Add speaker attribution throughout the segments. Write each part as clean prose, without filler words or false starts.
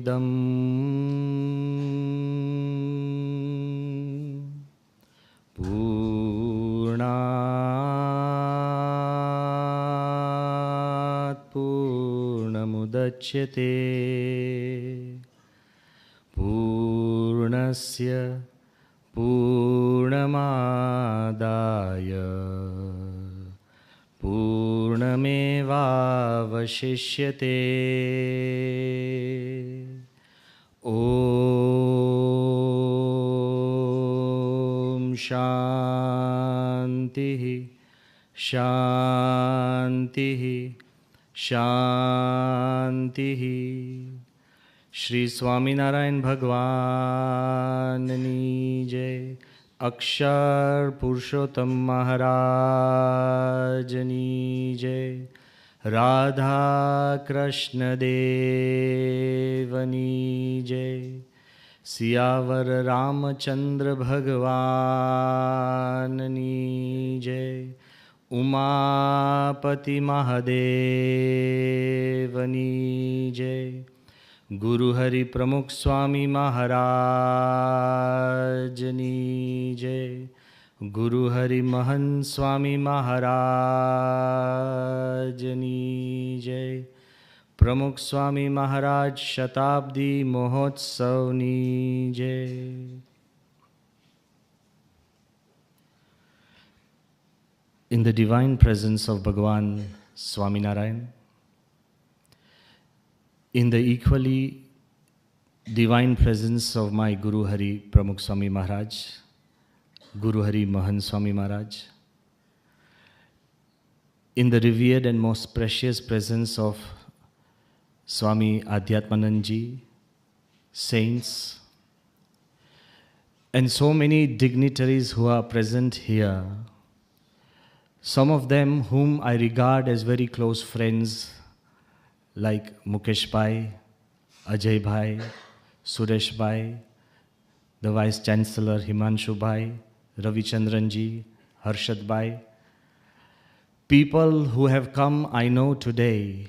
Speaker 1: पूर्णमदपूर्णमिदं पूर्णात् पूर्णमुदच्यते पूर्णस्य पूर्णमादाय पूर्णमेवावशिष्यते। ॐ शान्तिः शान्तिः शान्तिः। श्री स्वामीनारायण भगवाननी जय। अक्षर पुरुषोत्तम महाराजनी जय। राधा कृष्ण देवनी जय। सियावर रामचंद्र भगवाननी जय। उमापति महादेवनी जय। गुरु हरि प्रमुख स्वामी महाराजनी जय। गुरु हरि महंत स्वामी महाराजनी जय। प्रमुख स्वामी महाराज शताब्दी महोत्सवनी जय। In the divine presence of Bhagavan Swaminarayan, in the equally divine presence of my Guru Hari Pramukh Swami Maharaj, Guru Hari Mahan Swami Maharaj, in the revered and most precious presence of Swami Adhyatmanandji, saints, and so many dignitaries who are present here, some of them whom I regard as very close friends, like Mukesh Bhai, Ajay Bhai, Suresh Bhai, the Vice Chancellor Himanshu Bhai, Ravi Chandranji, Harshad Bhai. People who have come, I know today,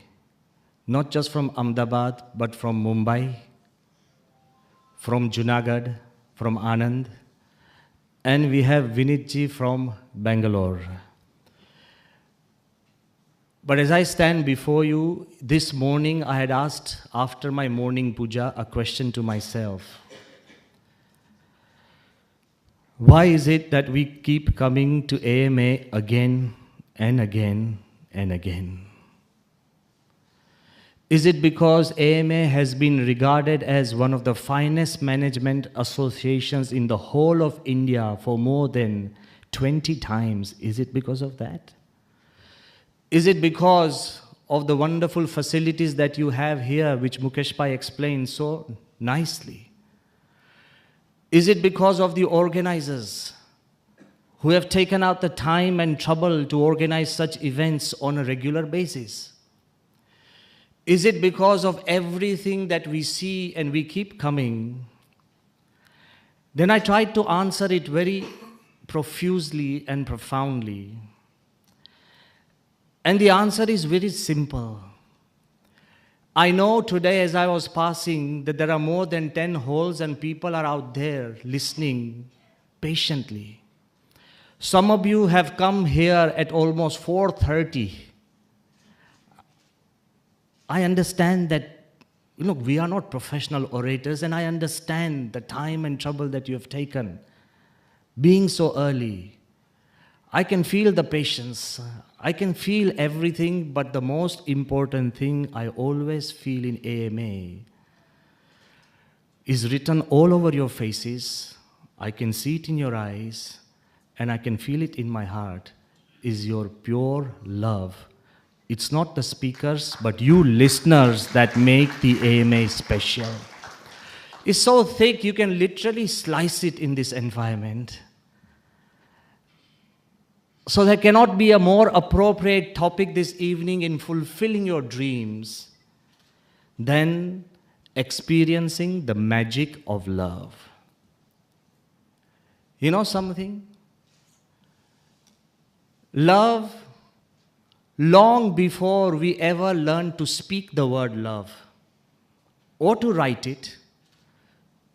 Speaker 1: not just from Ahmedabad, but from Mumbai, from Junagadh, from Anand, and we have Vinitji from Bangalore. But as I stand before you, this morning I had asked, after my morning puja, a question to myself. Why is it that we keep coming to AMA again and again and again? Is it because AMA has been regarded as one of the finest management associations in the whole of India for more than 20 times? Is it because of that? Is it because of the wonderful facilities that you have here, which Mukesh Bhai explained so nicely? Is it because of the organizers who have taken out the time and trouble to organize such events on a regular basis? Is it because of everything that we see and we keep coming? Then I tried to answer it very profusely and profoundly. And the answer is very simple. I know today as I was passing that there are more than 10 halls and people are out there listening patiently. Some of you have come here at almost 4:30. I understand that, we are not professional orators, and I understand the time and trouble that you have taken being so early. I can feel the patience. I can feel everything, but the most important thing I always feel in AMA is written all over your faces. I can see it in your eyes, and I can feel it in my heart, is your pure love. It's not the speakers, but you listeners that make the AMA special. It's so thick, you can literally slice it in this environment. So there cannot be a more appropriate topic this evening in fulfilling your dreams than experiencing the magic of love. You know something? Love, long before we ever learned to speak the word love, or to write it,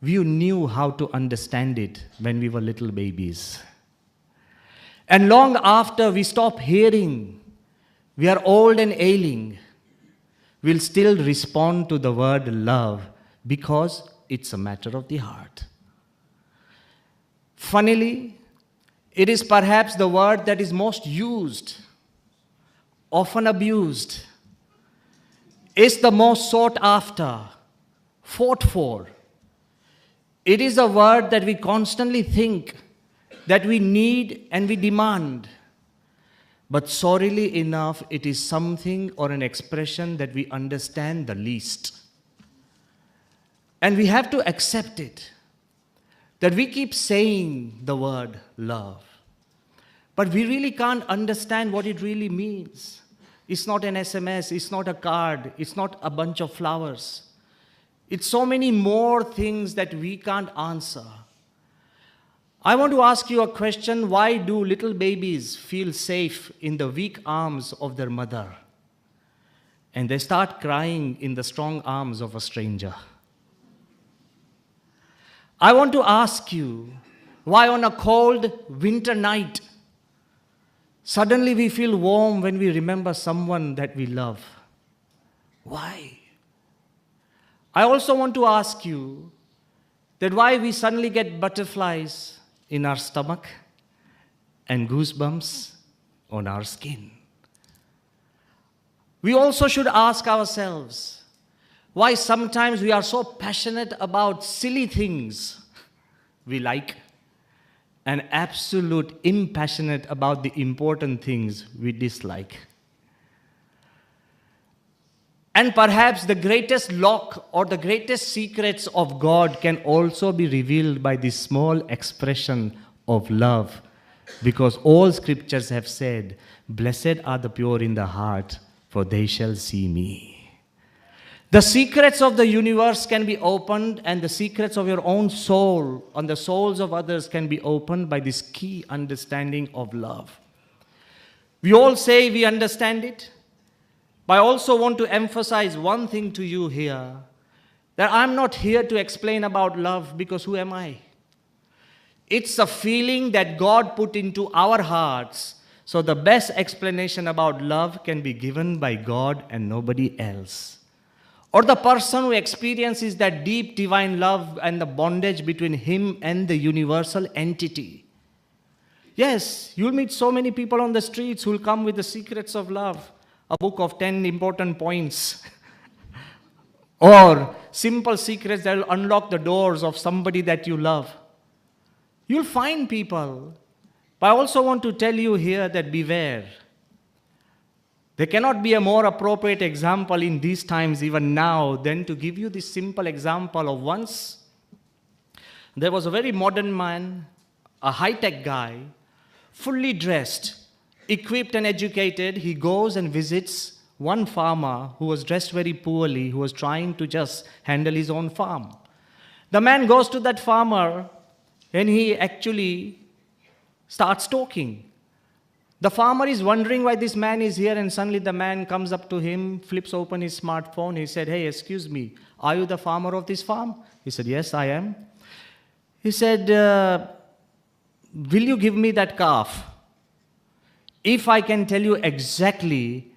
Speaker 1: we knew how to understand it when we were little babies. And long after we stop hearing, we are old and ailing, we'll still respond to the word love because it's a matter of the heart. Funnily, it is perhaps the word that is most used, often abused, is the most sought after, fought for. It is a word that we constantly think that we need and we demand. But sorrily enough, it is something or an expression that we understand the least. And we have to accept it, that we keep saying the word love, but we really can't understand what it really means. It's not an SMS, it's not a card, it's not a bunch of flowers. It's so many more things that we can't answer. I want to ask you a question. Why do little babies feel safe in the weak arms of their mother, and they start crying in the strong arms of a stranger? I want to ask you, why on a cold winter night, suddenly we feel warm when we remember someone that we love? Why? I also want to ask you that why we suddenly get butterflies in our stomach and goosebumps on our skin. We also should ask ourselves why sometimes we are so passionate about silly things we like and absolute impassionate about the important things we dislike. And perhaps the greatest lock or the greatest secrets of God can also be revealed by this small expression of love, because all scriptures have said, "Blessed are the pure in the heart, for they shall see me." The secrets of the universe can be opened, and the secrets of your own soul and the souls of others can be opened by this key understanding of love. We all say we understand it, but I also want to emphasize one thing to you here, that I'm not here to explain about love, because who am I? It's a feeling that God put into our hearts. So the best explanation about love can be given by God and nobody else. Or the person who experiences that deep divine love and the bondage between him and the universal entity. Yes, you'll meet so many people on the streets who'll come with the secrets of love, a book of 10 important points, or simple secrets that will unlock the doors of somebody that you love. You'll find people, but I also want to tell you here that beware. There cannot be a more appropriate example in these times, even now, than to give you this simple example of once there was a very modern man, a high-tech guy, fully dressed, equipped and educated. He goes and visits one farmer who was dressed very poorly, who was trying to just handle his own farm. The man goes to that farmer and he actually starts talking. The farmer is wondering why this man is here, and suddenly the man comes up to him, flips open his smartphone. He said, "Hey, excuse me, are you the farmer of this farm?" He said, "Yes, I am." He said, "Will you give me that calf if I can tell you exactly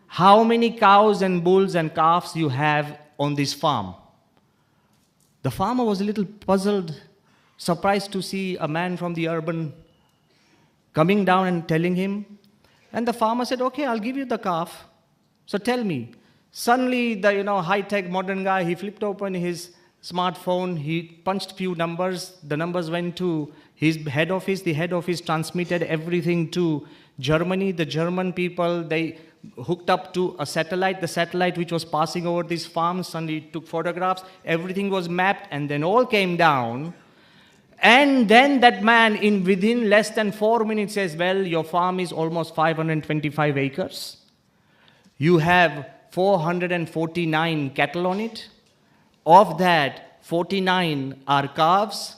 Speaker 1: how many cows and bulls and calves you have on this farm?" The farmer was a little puzzled, surprised to see a man from the urban coming down and telling him. And the farmer said, "Okay, I'll give you the calf. So tell me." Suddenly, the high-tech modern guy, he flipped open his smartphone, he punched few numbers, the numbers went to his head office, the head office transmitted everything to Germany, the German people, they hooked up to a satellite, the satellite which was passing over this farm, suddenly took photographs, everything was mapped, and then all came down. And then that man, within less than 4 minutes, says, "Well, your farm is almost 525 acres. You have 449 cattle on it. Of that, 49 are calves,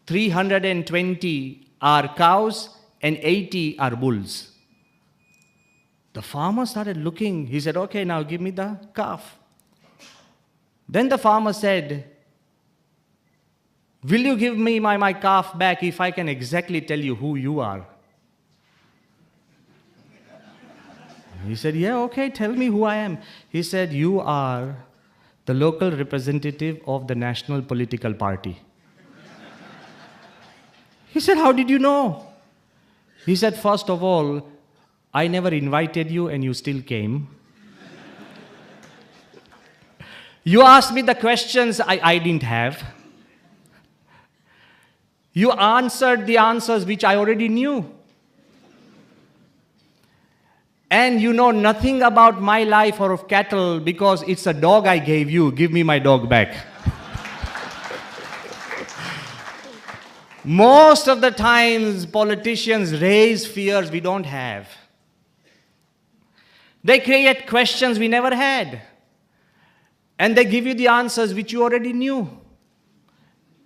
Speaker 1: 320 are cows, and 80 are bulls." The farmer started looking. He said, "Okay, now give me the calf." Then the farmer said, will you give me my calf back if I can exactly tell you who you are? He said, yeah, okay, tell me who I am. He said, you are the local representative of the national political party. He said, how did you know? He said, first of all, I never invited you and you still came. You asked me the questions I didn't have. You answered the answers which I already knew. And you know nothing about my life or of cattle because it's a dog I gave you. Give me my dog back. Most of the times, politicians raise fears we don't have. They create questions we never had. And they give you the answers which you already knew.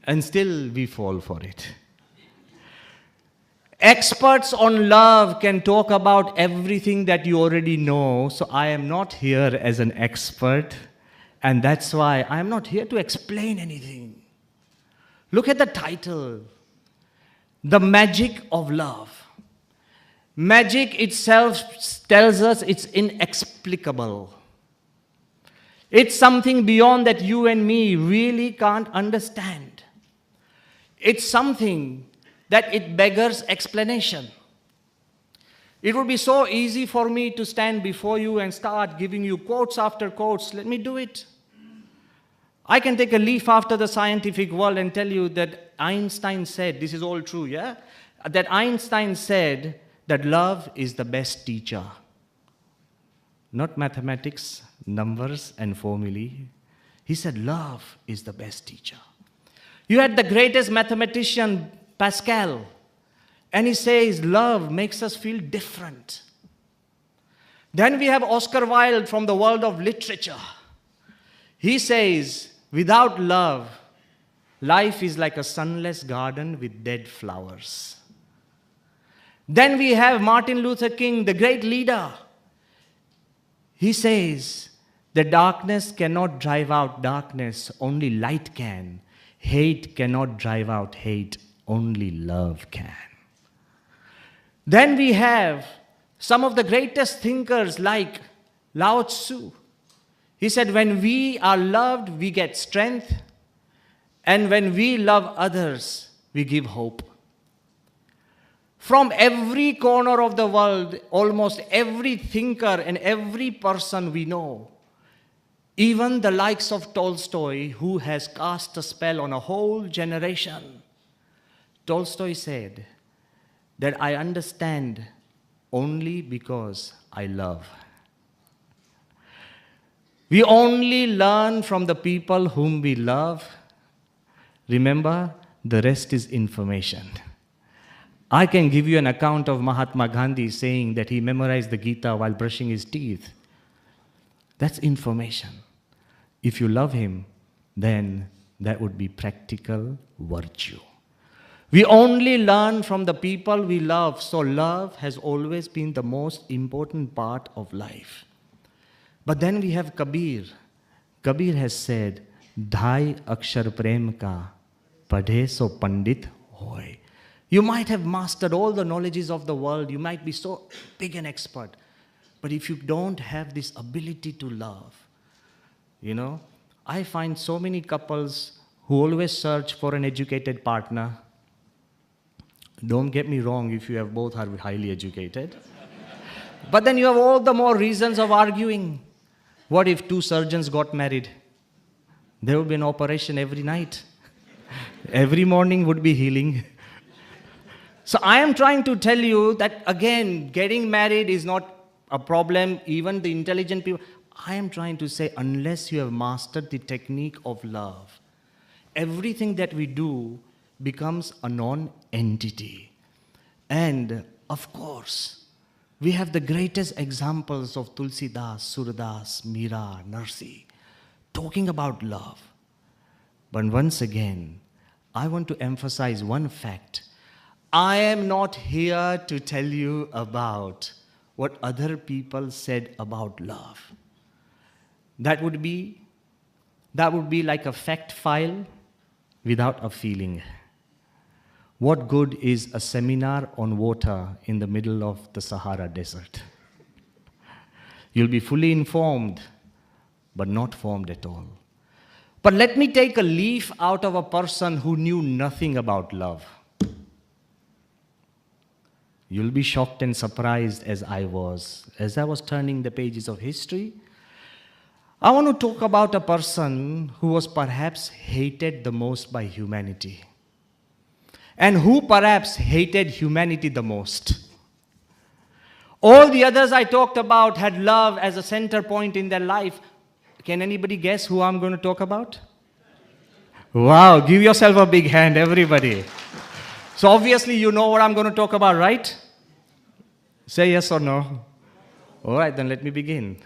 Speaker 1: And still we fall for it. Experts on love can talk about everything that you already know. So I am not here as an expert. And that's why I am not here to explain anything. Look at the title. The magic of love. Magic itself tells us it's inexplicable. It's something beyond that you and me really can't understand. It's something that it beggars explanation. It would be so easy for me to stand before you and start giving you quotes after quotes. Let me do it. I can take a leaf after the scientific world and tell you that Einstein said, this is all true, yeah? That Einstein said that love is the best teacher. Not mathematics, numbers and formulae. He said love is the best teacher. You had the greatest mathematician, Pascal, and he says love makes us feel different. Then we have Oscar Wilde from the world of literature. He says, without love, life is like a sunless garden with dead flowers. Then we have Martin Luther King, the great leader. He says, the darkness cannot drive out darkness, only light can. Hate cannot drive out hate, only love can. Then we have some of the greatest thinkers like Lao Tzu. He said, when we are loved, we get strength. And when we love others, we give hope. From every corner of the world, almost every thinker and every person we know, even the likes of Tolstoy, who has cast a spell on a whole generation, Tolstoy said that I understand only because I love. We only learn from the people whom we love. Remember, the rest is information. I can give you an account of Mahatma Gandhi saying that he memorized the Gita while brushing his teeth. That's information. If you love him, then that would be practical virtue. We only learn from the people we love, so love has always been the most important part of life. But then we have Kabir. Kabir has said, Dhai akshar prem ka, padhe so pandit hoy. You might have mastered all the knowledges of the world. You might be so big an expert. But if you don't have this ability to love, you know, I find so many couples who always search for an educated partner. Don't get me wrong if you have both are highly educated. But then you have all the more reasons of arguing. What if two surgeons got married? There would be an operation every night. Every morning would be healing. So I am trying to tell you that, again, getting married is not a problem, even the intelligent people. I am trying to say, unless you have mastered the technique of love, everything that we do becomes a non-entity. And, of course, we have the greatest examples of Tulsidas, Surdas, Meera, Narsi, talking about love. But once again, I want to emphasize one fact. I am not here to tell you about what other people said about love. That would be That would be like a fact file without a feeling. What good is a seminar on water in the middle of the Sahara Desert? You'll be fully informed, but not formed at all. But let me take a leaf out of a person who knew nothing about love. You'll be shocked and surprised as I was turning the pages of history. I want to talk about a person who was perhaps hated the most by humanity, and who perhaps hated humanity the most. All the others I talked about had love as a center point in their life. Can anybody guess who I'm going to talk about? Wow, give yourself a big hand, everybody. So obviously you know what I'm going to talk about, right? Say yes or no. All right, then let me begin.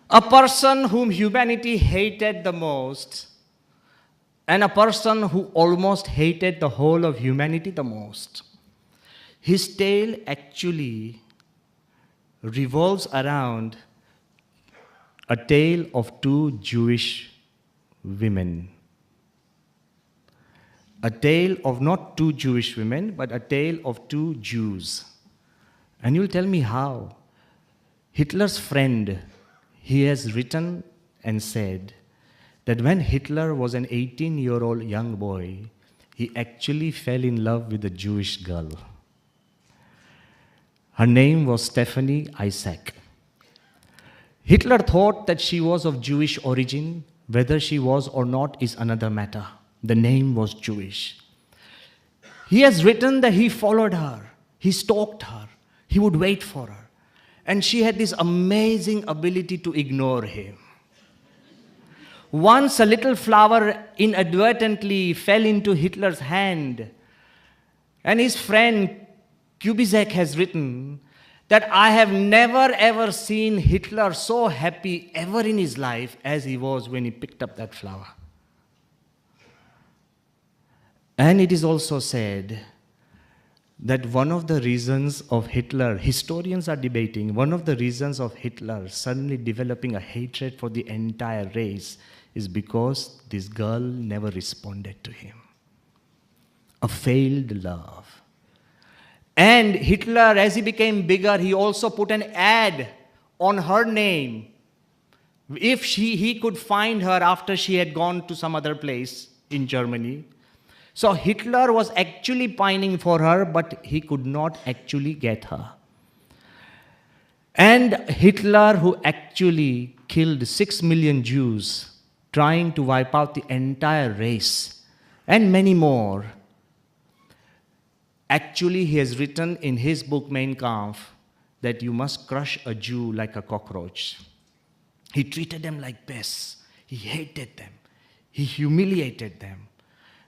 Speaker 1: A person whom humanity hated the most, and a person who almost hated the whole of humanity the most. His tale actually revolves around a tale of two Jewish women. A tale of not two Jewish women, but a tale of two Jews. And you'll tell me how. Hitler's friend, he has written and said that when Hitler was an 18-year-old young boy, he actually fell in love with a Jewish girl. Her name was Stephanie Isaac. Hitler thought that she was of Jewish origin. Whether she was or not is another matter. The name was Jewish. He has written that he followed her, he stalked her, he would wait for her. And she had this amazing ability to ignore him. Once a little flower inadvertently fell into Hitler's hand, and his friend Kubizek has written that I have never ever seen Hitler so happy ever in his life as he was when he picked up that flower. And it is also said that one of the reasons of Hitler, historians are debating, one of the reasons of Hitler suddenly developing a hatred for the entire race is because this girl never responded to him. A failed love. And Hitler, as he became bigger, he also put an ad on her name. If he could find her after she had gone to some other place in Germany. So Hitler was actually pining for her, but he could not actually get her. And Hitler, who actually killed 6 million Jews, trying to wipe out the entire race, and many more, actually he has written in his book Mein Kampf that you must crush a Jew like a cockroach. He treated them like pests. He hated them. He humiliated them.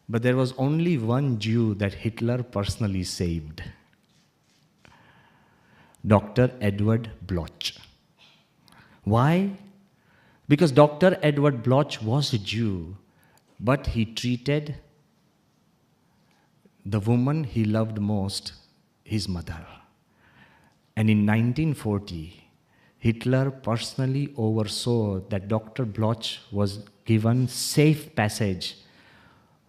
Speaker 1: But there was only one Jew that Hitler personally saved. Dr. Edward Bloch. Why? Because Dr. Edward Bloch was a Jew, but he treated the woman he loved most, his mother. And in 1940, Hitler personally oversaw that Dr. Bloch was given safe passage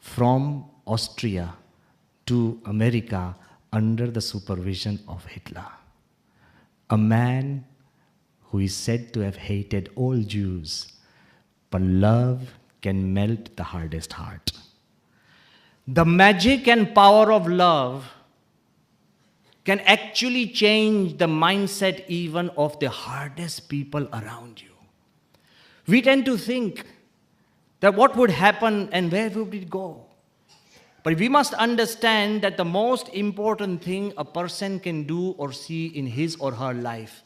Speaker 1: from Austria to America under the supervision of Hitler. A man who is said to have hated all Jews, but love can melt the hardest heart. The magic and power of love can actually change the mindset even of the hardest people around you. We tend to think that what would happen and where would it go? But we must understand that the most important thing a person can do or see in his or her life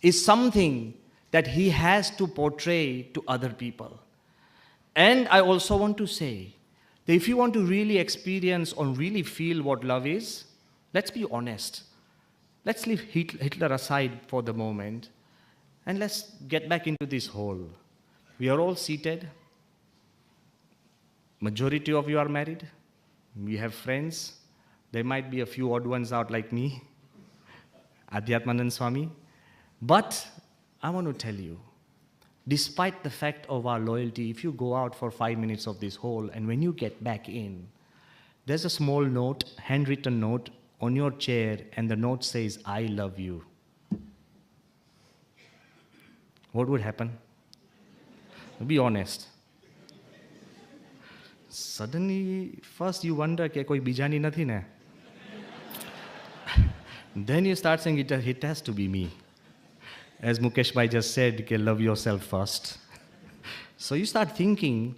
Speaker 1: is something that he has to portray to other people. And I also want to say that if you want to really experience or really feel what love is, let's be honest. Let's leave Hitler aside for the moment and let's get back into this hole. We are all seated. Majority of you are married. We have friends. There might be a few odd ones out like me, Adhyatmanand Swami. But I want to tell you Despite the fact of our loyalty, if you go out for 5 minutes of this hall and when you get back in, there's a small note, handwritten note on your chair, and the note says, I love you. What would happen? Be honest. Suddenly, first you wonder, ke koi bijani nathi na? Then you start saying, it has to be me. As Mukesh Bhai just said, ke love yourself first. So you start thinking,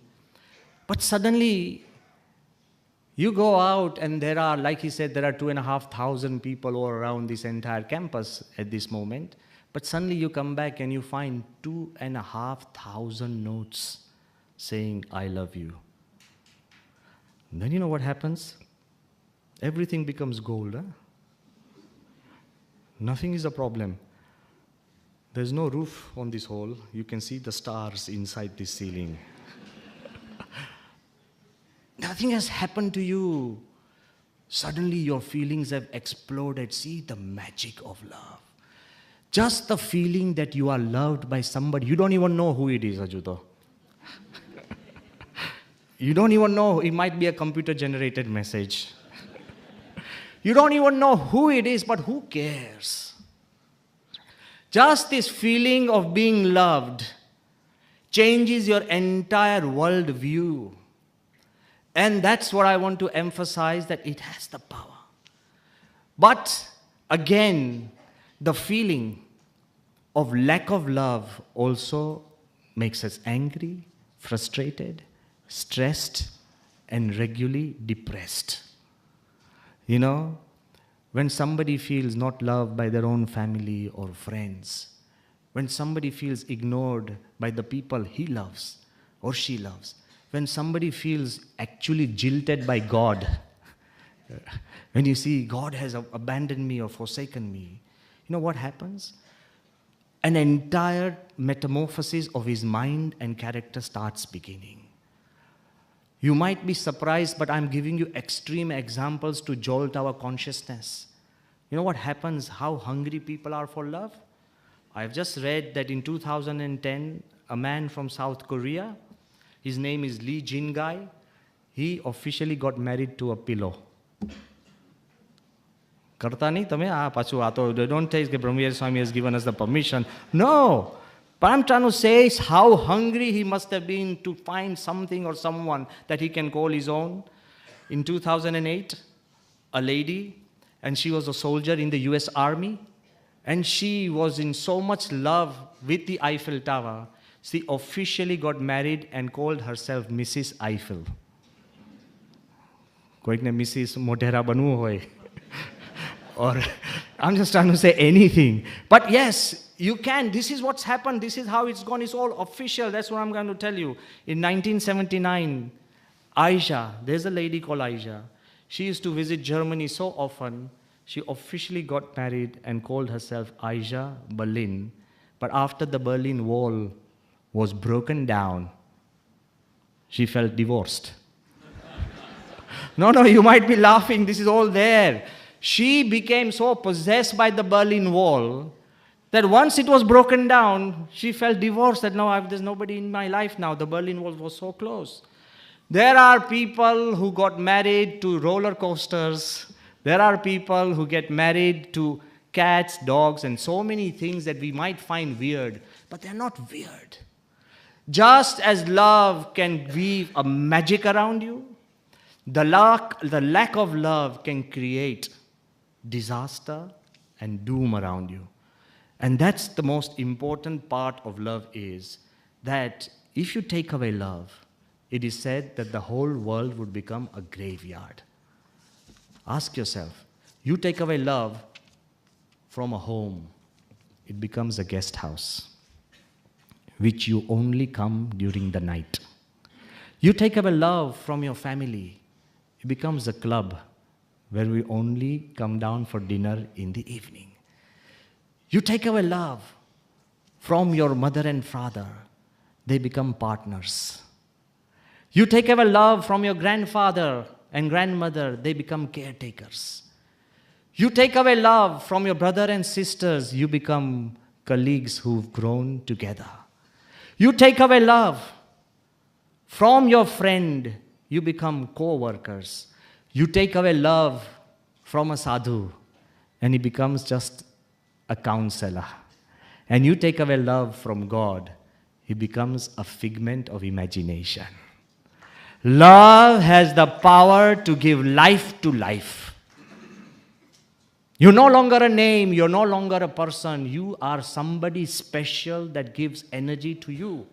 Speaker 1: but suddenly you go out and there are, like he said, there are 2,500 people all around this entire campus at this moment. But suddenly you come back and you find 2,500 notes saying, I love you. And then you know what happens? Everything becomes gold. Huh? Nothing is a problem. There's no roof on this hall. You can see the stars inside this ceiling. Nothing has happened to you. Suddenly your feelings have exploded. See the magic of love. Just the feeling that you are loved by somebody. You don't even know who it is, Ajuto. You don't even know. It might be a computer-generated message. You don't even know who it is, but who cares? Just this feeling of being loved changes your entire world view. And that's what I want to emphasize, that it has the power. But again, the feeling of lack of love also makes us angry, frustrated, stressed, and regularly depressed. You know, when somebody feels not loved by their own family or friends, when somebody feels ignored by the people he loves or she loves, when somebody feels actually jilted by God, when you see God has abandoned me or forsaken me, you know what happens? An entire metamorphosis of his mind and character starts beginning. You might be surprised, but I'm giving you extreme examples to jolt our consciousness. You know what happens? How hungry people are for love? I've just read that in 2010, a man from South Korea, his name is Lee Jin-gai, he officially got married to a pillow. Karta nahi tame pachu ato. Don't say that Brahmviharidas Swami has given us the permission. No. But I'm trying to say is how hungry he must have been to find something or someone that he can call his own. In 2008, a lady, and she was a soldier in the US Army, and she was in so much love with the Eiffel Tower, she officially got married and called herself Mrs. Eiffel. Koikne Mrs. Modera banu hoy. Or I'm just trying to say anything. But yes, you can. This is what's happened. This is how it's gone. It's all official. That's what I'm going to tell you. In 1979, Aisha, there's a lady called Aisha. She used to visit Germany so often. She officially got married and called herself Aisha Berlin. But after the Berlin Wall was broken down, she felt divorced. No, you might be laughing. This is all there. She became so possessed by the Berlin Wall that once it was broken down, she felt divorced, that no, there's nobody in my life now. The Berlin Wall was so close. There are people who got married to roller coasters. There are people who get married to cats, dogs, and so many things that we might find weird, but they're not weird. Just as love can weave a magic around you, the lack of love can create disaster and doom around you. And that's the most important part of love, is that if you take away love, it is said that the whole world would become a graveyard. Ask yourself, you take away love from a home, it becomes a guest house, which you only come during the night. You take away love from your family, it becomes a club where we only come down for dinner in the evening. You take away love from your mother and father, they become partners. You take away love from your grandfather and grandmother, they become caretakers. You take away love from your brother and sisters, you become colleagues who've grown together. You take away love. From your friend, you become co-workers. You take away love from a sadhu, and he becomes just a counselor. And you take away love from God, he becomes a figment of imagination. Love has the power to give life to life. You're no longer a name, you're no longer a person. You are somebody special that gives energy to you.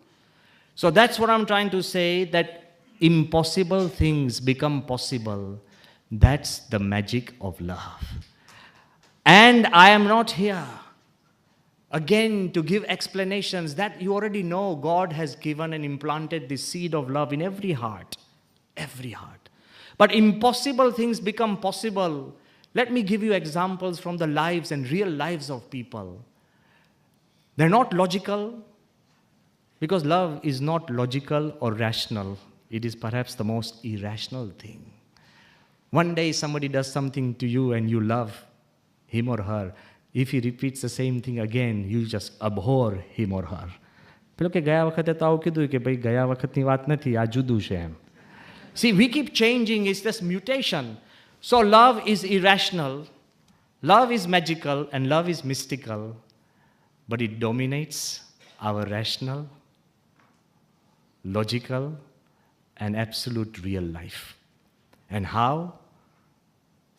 Speaker 1: So that's what I'm trying to say, that impossible things become possible. That's the magic of love. And I am not here, again, to give explanations that you already know. God has given and implanted the seed of love in every heart. Every heart. But impossible things become possible. Let me give you examples from the lives and real lives of people. They're not logical, because love is not logical or rational. It is perhaps the most irrational thing. One day somebody does something to you and you love him or her. If he repeats the same thing again, you just abhor him or her. પેલો કે ગયા વખતે તો આવું કીધું કે ભાઈ ગયા વખતની વાત નથી, આ જુદું છે એમ. See, we keep changing. It's this mutation. So love is irrational, love is magical, and love is mystical. But it dominates our rational, logical, and absolute real life. And how?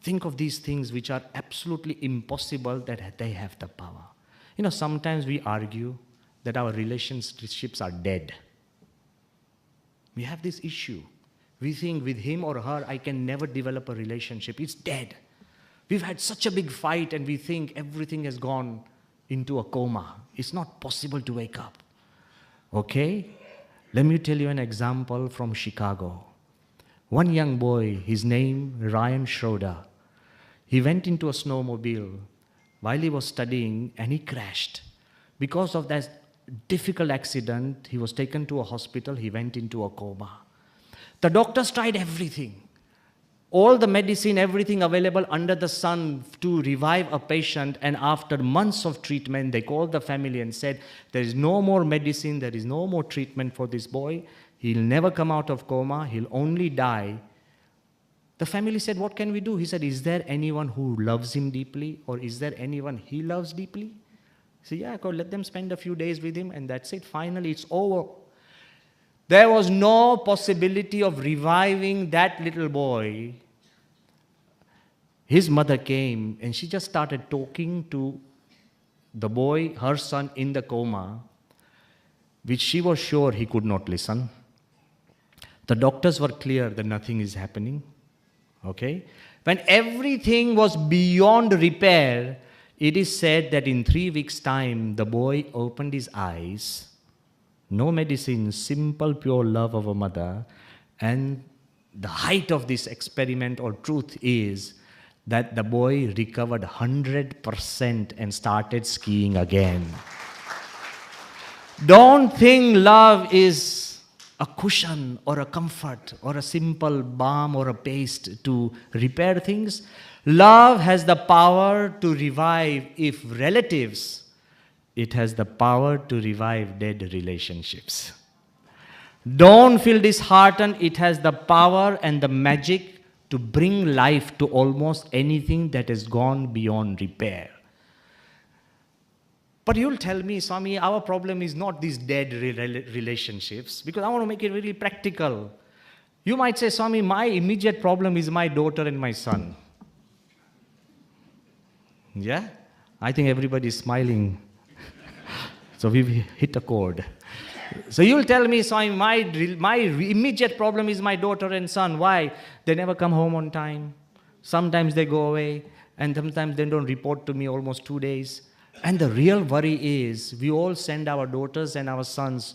Speaker 1: Think of these things which are absolutely impossible, that they have the power. You know, sometimes we argue that our relationships are dead. We have this issue. We think with him or her, I can never develop a relationship. It's dead. We've had such a big fight and we think everything has gone into a coma. It's not possible to wake up. Okay? Let me tell you an example from Chicago. One young boy, his name Ryan Schroeder, he went into a snowmobile while he was studying and he crashed. Because of that difficult accident, he was taken to a hospital, he went into a coma. The doctors tried everything, all the medicine, everything available under the sun to revive a patient, and after months of treatment, they called the family and said, there is no more medicine, there is no more treatment for this boy, he'll never come out of coma, he'll only die. The family said, what can we do? He said, is there anyone who loves him deeply, or is there anyone he loves deeply? He said, yeah, let them spend a few days with him, and that's it, finally it's over. There was no possibility of reviving that little boy. His mother came and she just started talking to the boy, her son in the coma, which she was sure he could not listen. The doctors were clear that nothing is happening. Okay? When everything was beyond repair, it is said that in 3 weeks' time, the boy opened his eyes. No medicine, simple, pure love of a mother. And the height of this experiment or truth is that the boy recovered 100% and started skiing again. Don't think love is a cushion or a comfort or a simple balm or a paste to repair things. Love has the power to revive, if relatives, it has the power to revive dead relationships. Don't feel disheartened. It has the power and the magic to bring life to almost anything that has gone beyond repair. But you'll tell me, Swami, our problem is not these dead relationships, because I want to make it really practical. You might say, Swami, my immediate problem is my daughter and my son. Yeah? I think everybody is smiling. So we've hit a chord. So you'll tell me, Swami, my immediate problem is my daughter and son. Why? They never come home on time. Sometimes they go away, and sometimes they don't report to me almost 2 days. And the real worry is, we all send our daughters and our sons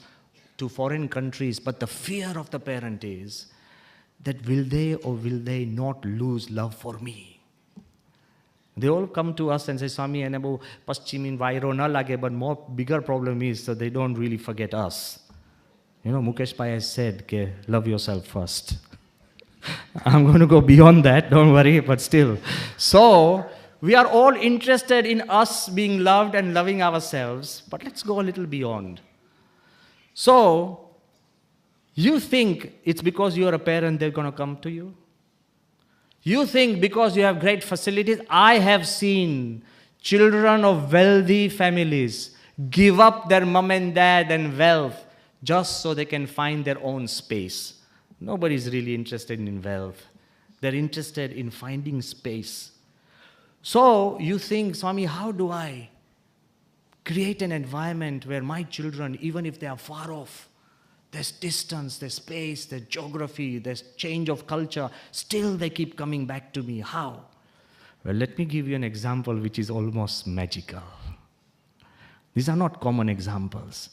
Speaker 1: to foreign countries, but the fear of the parent is that will they or will they not lose love for me? They all come to us and say, Swami, and about Paschimin Vairo na lage, but more bigger problem is that they don't really forget us. You know, Mukesh Pai has said, okay, love yourself first. I'm going to go beyond that, don't worry, but still. So, we are all interested in us being loved and loving ourselves, but let's go a little beyond. So, you think it's because you're a parent they're going to come to you? You think because you have great facilities? I have seen children of wealthy families give up their mom and dad and wealth just so they can find their own space. Nobody's really interested in wealth. They're interested in finding space. So you think, Swami, how do I create an environment where my children, even if they are far off, there's distance, there's space, there's geography, there's change of culture, still they keep coming back to me. How? Well, let me give you an example which is almost magical. These are not common examples.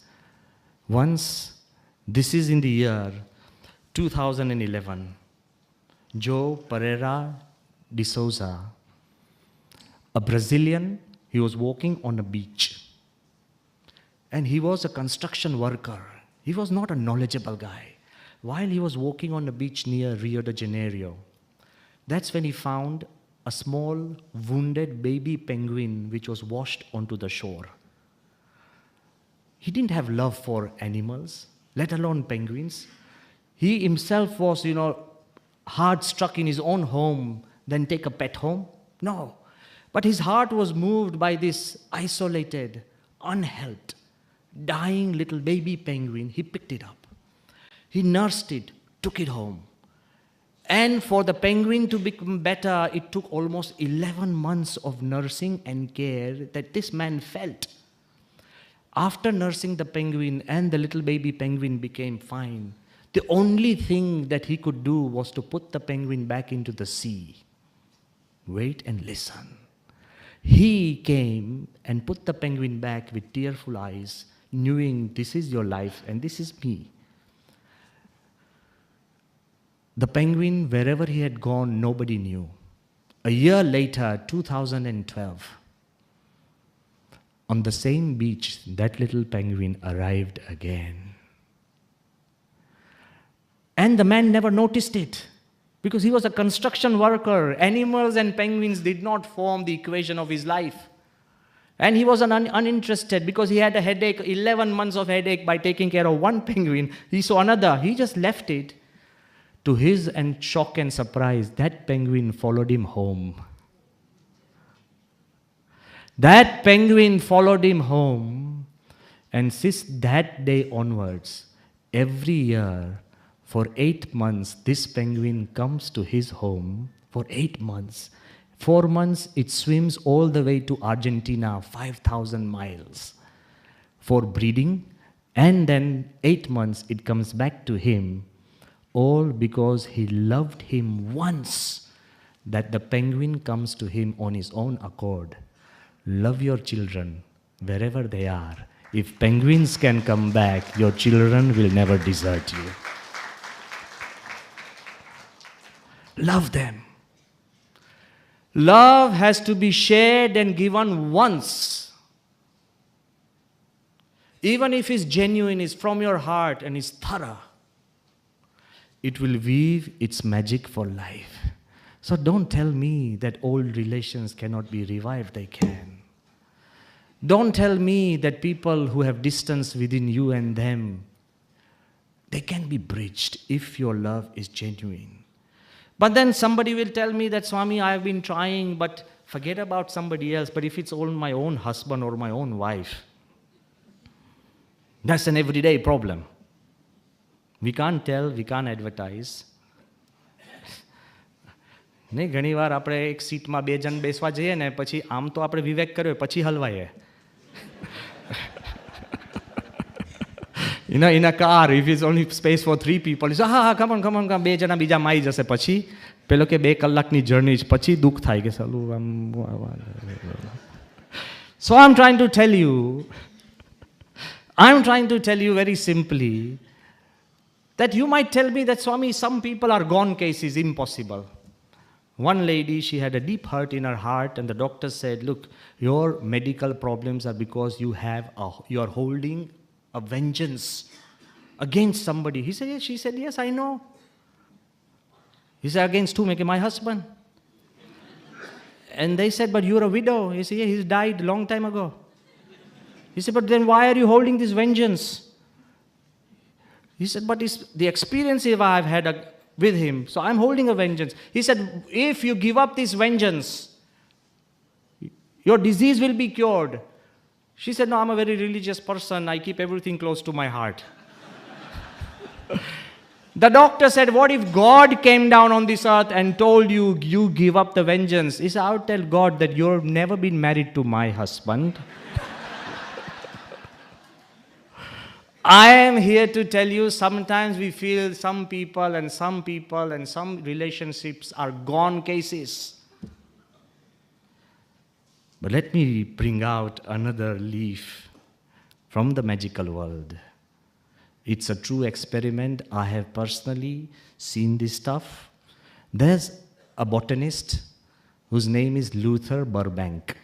Speaker 1: Once, this is in the year 2011, Joe Pereira de Souza, a Brazilian, he was walking on a beach. And he was a construction worker. He was not a knowledgeable guy. While he was walking on the beach near Rio de Janeiro, that's when he found a small, wounded baby penguin which was washed onto the shore. He didn't have love for animals, let alone penguins. He himself was, hard struck in his own home, then take a pet home. No. But his heart was moved by this isolated, unhelped, dying little baby penguin. He picked it up. He nursed it, took it home. And for the penguin to become better, it took almost 11 months of nursing and care that this man felt. After nursing the penguin and the little baby penguin became fine, the only thing that he could do was to put the penguin back into the sea. Wait and listen. He came and put the penguin back with tearful eyes, knowing this is your life and this is me. The penguin, wherever he had gone, nobody knew. A year later, 2012, on the same beach, that little penguin arrived again. And the man never noticed it because he was a construction worker. Animals and penguins did not form the equation of his life. And he was uninterested because he had a headache, 11 months of headache by taking care of one penguin. He saw another. He just left it. To his shock and surprise, that penguin followed him home. That penguin followed him home. And since that day onwards, every year, for 8 months, this penguin comes to his home for 8 months. 4 months, it swims all the way to Argentina, 5,000 miles, for breeding. And then 8 months, it comes back to him, all because he loved him once, that the penguin comes to him on his own accord. Love your children wherever they are. If penguins can come back, your children will never desert you. Love them. Love has to be shared and given once. Even if it's genuine, it's from your heart and it's thorough, it will weave its magic for life. So don't tell me that old relations cannot be revived. They can. Don't tell me that people who have distance within you and them, they can be bridged if your love is genuine. But then somebody will tell me that, Swami, I have been trying, but forget about somebody else. But if it's all my own husband or my own wife, that's an everyday problem. We can't tell, we can't advertise. નહીં, ઘણીવાર આપણે એક સીટમાં 2 જણ બેસવા જઈએ ને પછી આમ તો આપણે વિવેક કર્યો પછી હલવાઈએ. In a car, if it's only space for 3 people, you say, come on, 2 જણા બીજા માઈ જશે. પછી પેલો કે 2 કલાકની જર્ની પછી દુઃખ થાય કે સાલું આમ. So I'm trying to tell you very simply that you might tell me that, Swami, some people are gone cases, impossible. One lady, she had a deep hurt in her heart, and the doctor said, look, your medical problems are because you are holding a vengeance against somebody. He said, yes. She said, yes, I know. He said, against whom? My husband. And they said, but you're a widow. He said, yeah, he's died a long time ago. He said, but then why are you holding this vengeance? He said, but it's the experience I've had with him, so I'm holding a vengeance. He said, if you give up this vengeance, your disease will be cured. She said, no, I'm a very religious person. I keep everything close to my heart. The doctor said, what if God came down on this earth and told you, you give up the vengeance? He said, I would tell God that you've never been married to my husband. I am here to tell you, sometimes we feel some people and some relationships are gone cases. But let me bring out another leaf from the magical world. It's a true experiment. I have personally seen this stuff. There's a botanist whose name is Luther Burbank.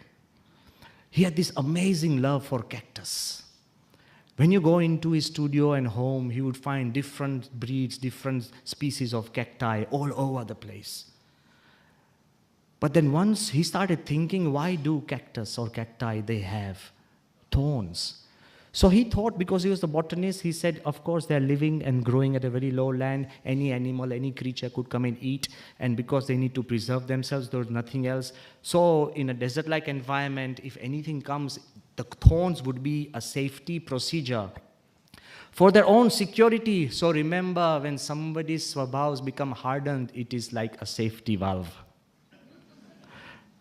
Speaker 1: He had this amazing love for cactus. When you go into his studio and home, he would find different breeds, different species of cacti all over the place. But then once he started thinking, why do cactus or cacti, they have thorns? So he thought, because he was the botanist, he said, of course, they're living and growing at a very low land. Any animal, any creature could come and eat. And because they need to preserve themselves, there's nothing else. So in a desert-like environment, if anything comes, the thorns would be a safety procedure for their own security. So remember, when somebody's swabhavs become hardened, it is like a safety valve.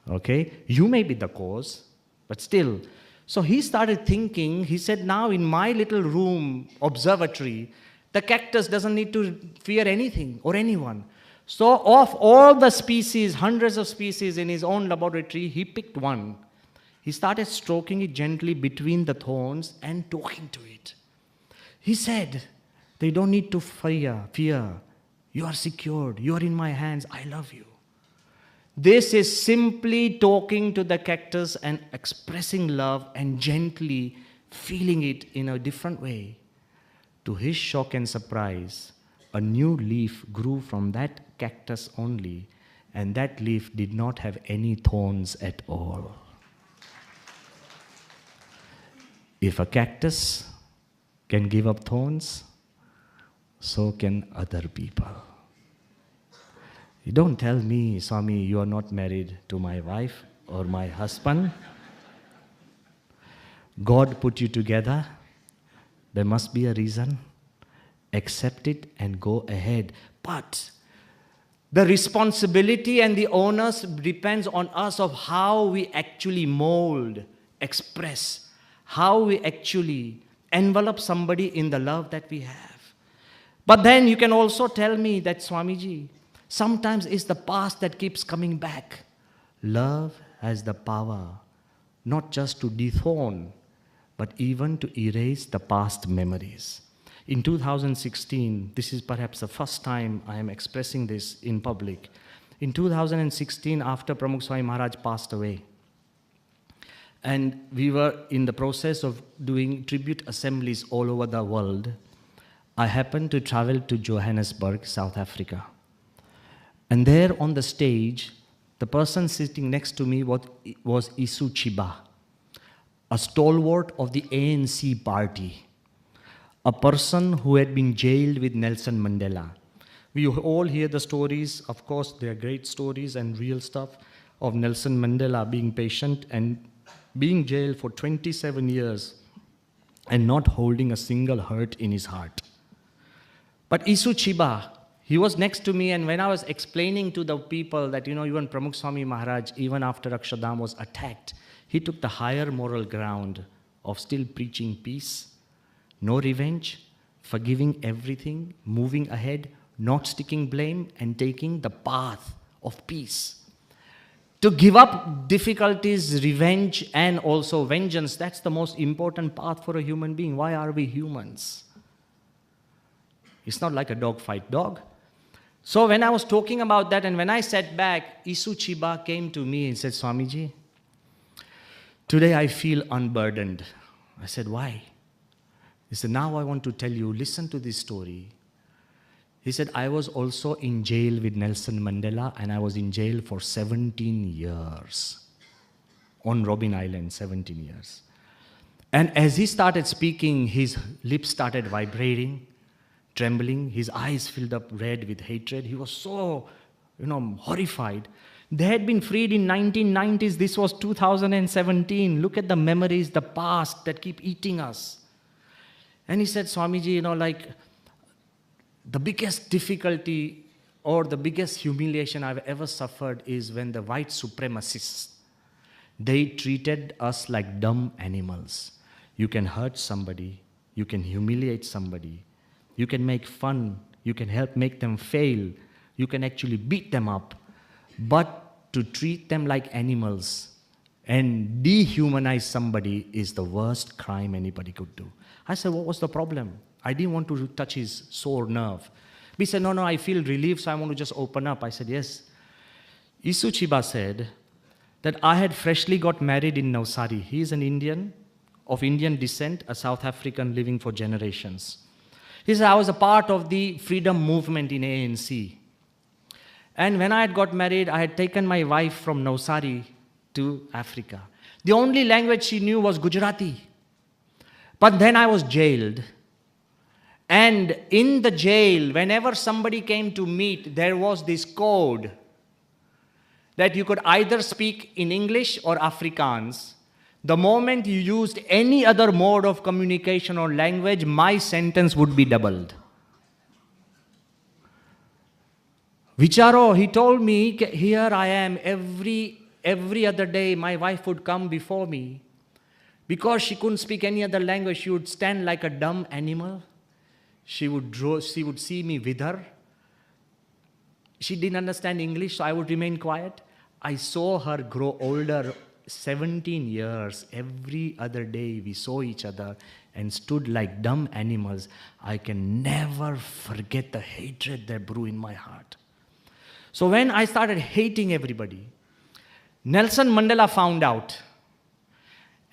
Speaker 1: Okay? You may be the cause, but still. So he started thinking, he said, now in my little room, observatory, the cactus doesn't need to fear anything or anyone. So of all the species, hundreds of species in his own laboratory, he picked one. He started stroking it gently between the thorns and talking to it. He said, they don't need to fear. You are secured. You are in my hands. I love you. This is simply talking to the cactus and expressing love and gently feeling it in a different way. To his shock and surprise, a new leaf grew from that cactus only, and that leaf did not have any thorns at all. If a cactus can give up thorns, so can other people. You don't tell me, Swami, you are not married to my wife or my husband. God put you together. There must be a reason. Accept it and go ahead. But the responsibility and the onus depends on us of how we actually mold, express, how we actually envelop somebody in the love that we have. But then you can also tell me that, Swamiji, sometimes it's the past that keeps coming back. Love has the power not just to dethorn, but even to erase the past memories. In 2016, this is perhaps the first time I am expressing this in public. In 2016, after Pramukh Swami Maharaj passed away, and we were in the process of doing tribute assemblies all over the world, I happened to travel to Johannesburg, South Africa. And there on the stage, the person sitting next to me was Isu Chiba, a stalwart of the ANC party, a person who had been jailed with Nelson Mandela. We all hear the stories, of course, they are great stories and real stuff, of Nelson Mandela being patient and being jailed for 27 years and not holding a single hurt in his heart. But Isu Chiba, he was next to me, and when I was explaining to the people that, even Pramukh Swami Maharaj, even after Akshardham was attacked, he took the higher moral ground of still preaching peace, no revenge, forgiving everything, moving ahead, not sticking blame, and taking the path of peace. To give up difficulties, revenge, and also vengeance, that's the most important path for a human being. Why are we humans? It's not like a dog fight dog. So when I was talking about that, and when I sat back, Isu Chiba came to me and said, Swamiji, today I feel unburdened. I said, why? He said, now I want to tell you, listen to this story. He said, I was also in jail with Nelson Mandela, and I was in jail for 17 years. On Robben Island, 17 years. And as he started speaking, his lips started vibrating, trembling. His eyes filled up red with hatred. He was so, horrified. They had been freed in 1990s. This was 2017. Look at the memories, the past that keep eating us. And he said, Swamiji, the biggest difficulty or the biggest humiliation I've ever suffered is when the white supremacists, they treated us like dumb animals. You can hurt somebody, you can humiliate somebody, you can make fun, you can help make them fail, you can actually beat them up. But to treat them like animals and dehumanize somebody is the worst crime anybody could do. I said, what was the problem? I didn't want to touch his sore nerve. He said, no, I feel relieved, so I want to just open up. I said, yes. Isu Chiba said that I had freshly got married in Navsari. He is an Indian, of Indian descent, a South African living for generations. He said, I was a part of the freedom movement in ANC. And when I had got married, I had taken my wife from Navsari to Africa. The only language she knew was Gujarati. But then I was jailed. And in the jail, whenever somebody came to meet, there was this code that you could either speak in English or Afrikaans. The moment you used any other mode of communication or language, my sentence would be doubled. Vicharo, he told me, here I am, every other day my wife would come before me. Because she couldn't speak any other language, she would stand like a dumb animal. She would see me wither. She didn't understand English, so I would remain quiet. I saw her grow older, 17 years. Every other day we saw each other and stood like dumb animals. I can never forget the hatred that grew in my heart. So when I started hating everybody, Nelson Mandela found out.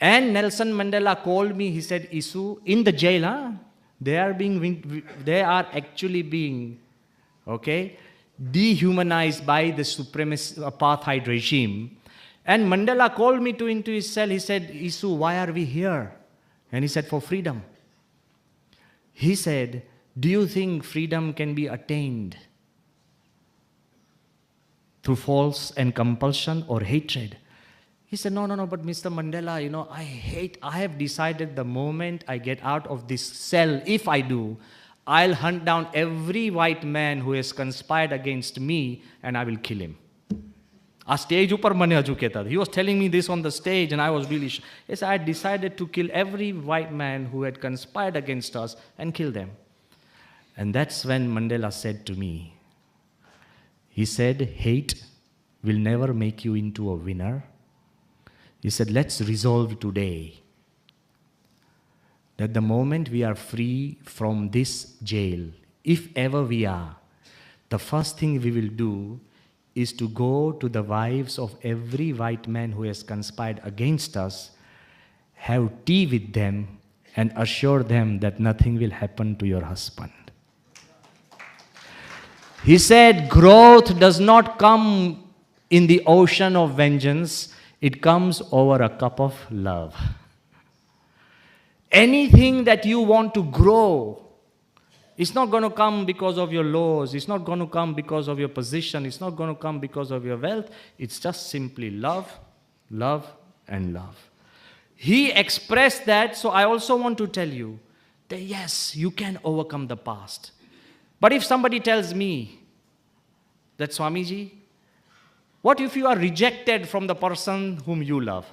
Speaker 1: And Nelson Mandela called me, he said, Isu, in the jail, they are actually being, dehumanized by the supremacist apartheid regime. And Mandela called me into his cell. He said, Isu, why are we here? And he said, for freedom. He said, do you think freedom can be attained through force and compulsion or hatred? He said, no, but Mr. Mandela, I have decided the moment I get out of this cell, if I do, I'll hunt down every white man who has conspired against me and I will kill him. He was telling me this on the stage and I was really sure. Yes, I had decided to kill every white man who had conspired against us and kill them. And that's when Mandela said to me, he said, hate will never make you into a winner. He said, let's resolve today that the moment we are free from this jail, if ever we are, the first thing we will do is to go to the wives of every white man who has conspired against us, have tea with them, and assure them that nothing will happen to your husband. He said, growth does not come in the ocean of vengeance. It comes over a cup of love. Anything that you want to grow, it's not going to come because of your laws. It's not going to come because of your position. It's not going to come because of your wealth. It's just simply love, love, and love. He expressed that, so I also want to tell you that yes, you can overcome the past. But if somebody tells me that, Swamiji, what if you are rejected from the person whom you love?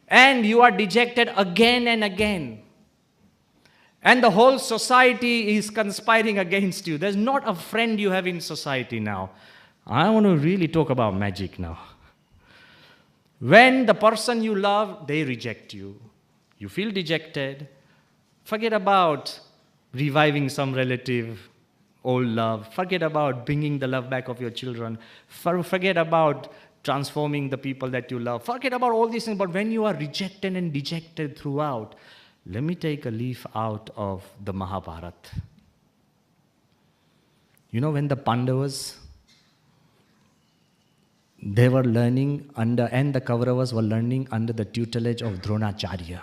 Speaker 1: And you are dejected again and again. And the whole society is conspiring against you. There's not a friend you have in society now. I want to really talk about magic now. When the person you love, they reject you. You feel dejected. Forget about reviving some relative, old love. Forget about bringing the love back of your children. Forget about transforming the people that you love. Forget about all these things. But when you are rejected and dejected throughout, let me take a leaf out of the Mahabharata. When the Pandavas, they were learning and the Kauravas were learning under the tutelage of Dronacharya.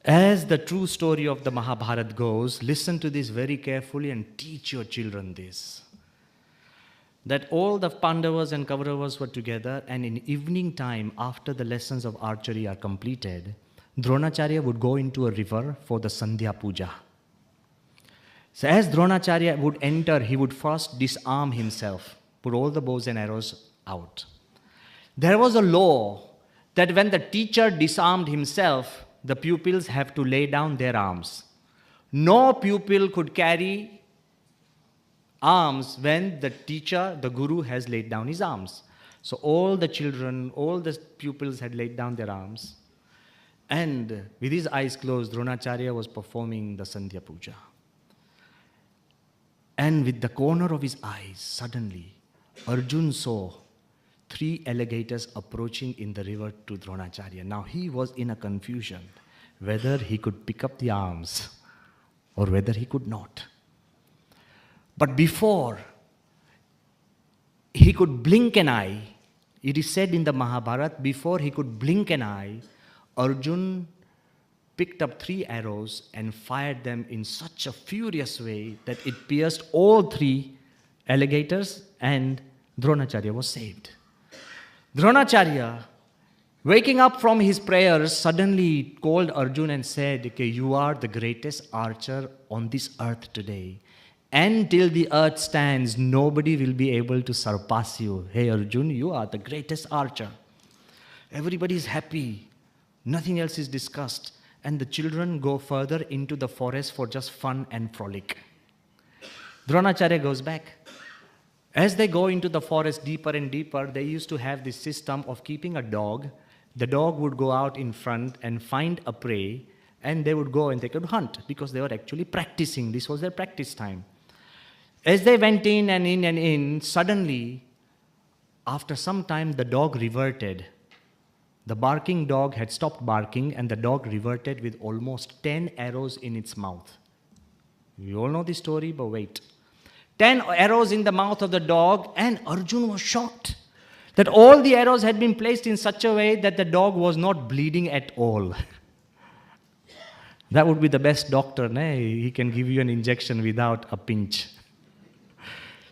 Speaker 1: As the true story of the Mahabharata goes, listen to this very carefully and teach your children this. That all the Pandavas and Kauravas were together, and in evening time, after the lessons of archery are completed, Dronacharya would go into a river for the Sandhya Puja. So as Dronacharya would enter, he would first disarm himself, put all the bows and arrows out. There was a law that when the teacher disarmed himself, the pupils have to lay down their arms. No pupil could carry arms when the teacher, the guru, has laid down his arms. So all the children, all the pupils had laid down their arms. And with his eyes closed, Dronacharya was performing the Sandhya Puja. And with the corner of his eyes, suddenly, Arjun saw 3 alligators approaching in the river to Dronacharya. Now he was in a confusion whether he could pick up the arms or whether he could not. But before he could blink an eye, it is said in the Mahabharata, before he could blink an eye, Arjun picked up 3 arrows and fired them in such a furious way that it pierced all 3 alligators and Dronacharya was saved. Dronacharya, waking up from his prayers, suddenly called Arjun and said, okay, you are the greatest archer on this earth today. Until the earth stands, nobody will be able to surpass you. Hey Arjun, you are the greatest archer. Everybody is happy. Nothing else is discussed. And the children go further into the forest for just fun and frolic. Dronacharya goes back. As they go into the forest deeper and deeper, they used to have this system of keeping a dog. The dog would go out in front and find a prey, and they would go and they could hunt because they were actually practicing. This was their practice time. As they went in and in and in, suddenly, after some time, the dog reverted. The barking dog had stopped barking, and the dog reverted with almost 10 arrows in its mouth. You all know the story, but wait. 10 arrows in the mouth of the dog, and Arjun was shocked that all the arrows had been placed in such a way that the dog was not bleeding at all. That would be the best doctor, he can give you an injection without a pinch.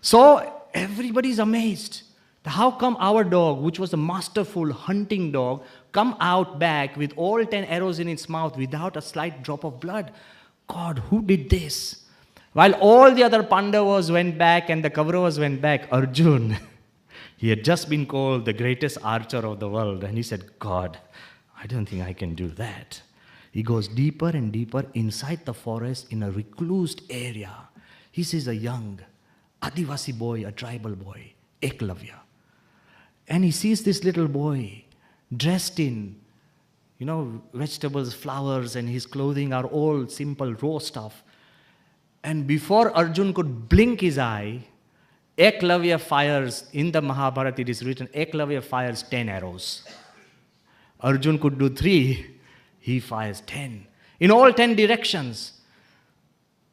Speaker 1: So everybody's amazed. How come our dog, which was a masterful hunting dog, come out back with all 10 arrows in its mouth without a slight drop of blood? God, who did this? While all the other Pandavas went back and the Kauravas went back, Arjun, he had just been called the greatest archer of the world. And he said, God, I don't think I can do that. He goes deeper and deeper inside the forest in a reclused area. He sees a young Adivasi boy, a tribal boy, Eklavya. And he sees this little boy dressed in, vegetables, flowers, and his clothing are all simple raw stuff. And before Arjun could blink his eye, Eklavya fires, in the Mahabharata it is written, Eklavya fires 10 arrows. Arjun could do 3, he fires 10. In all 10 directions.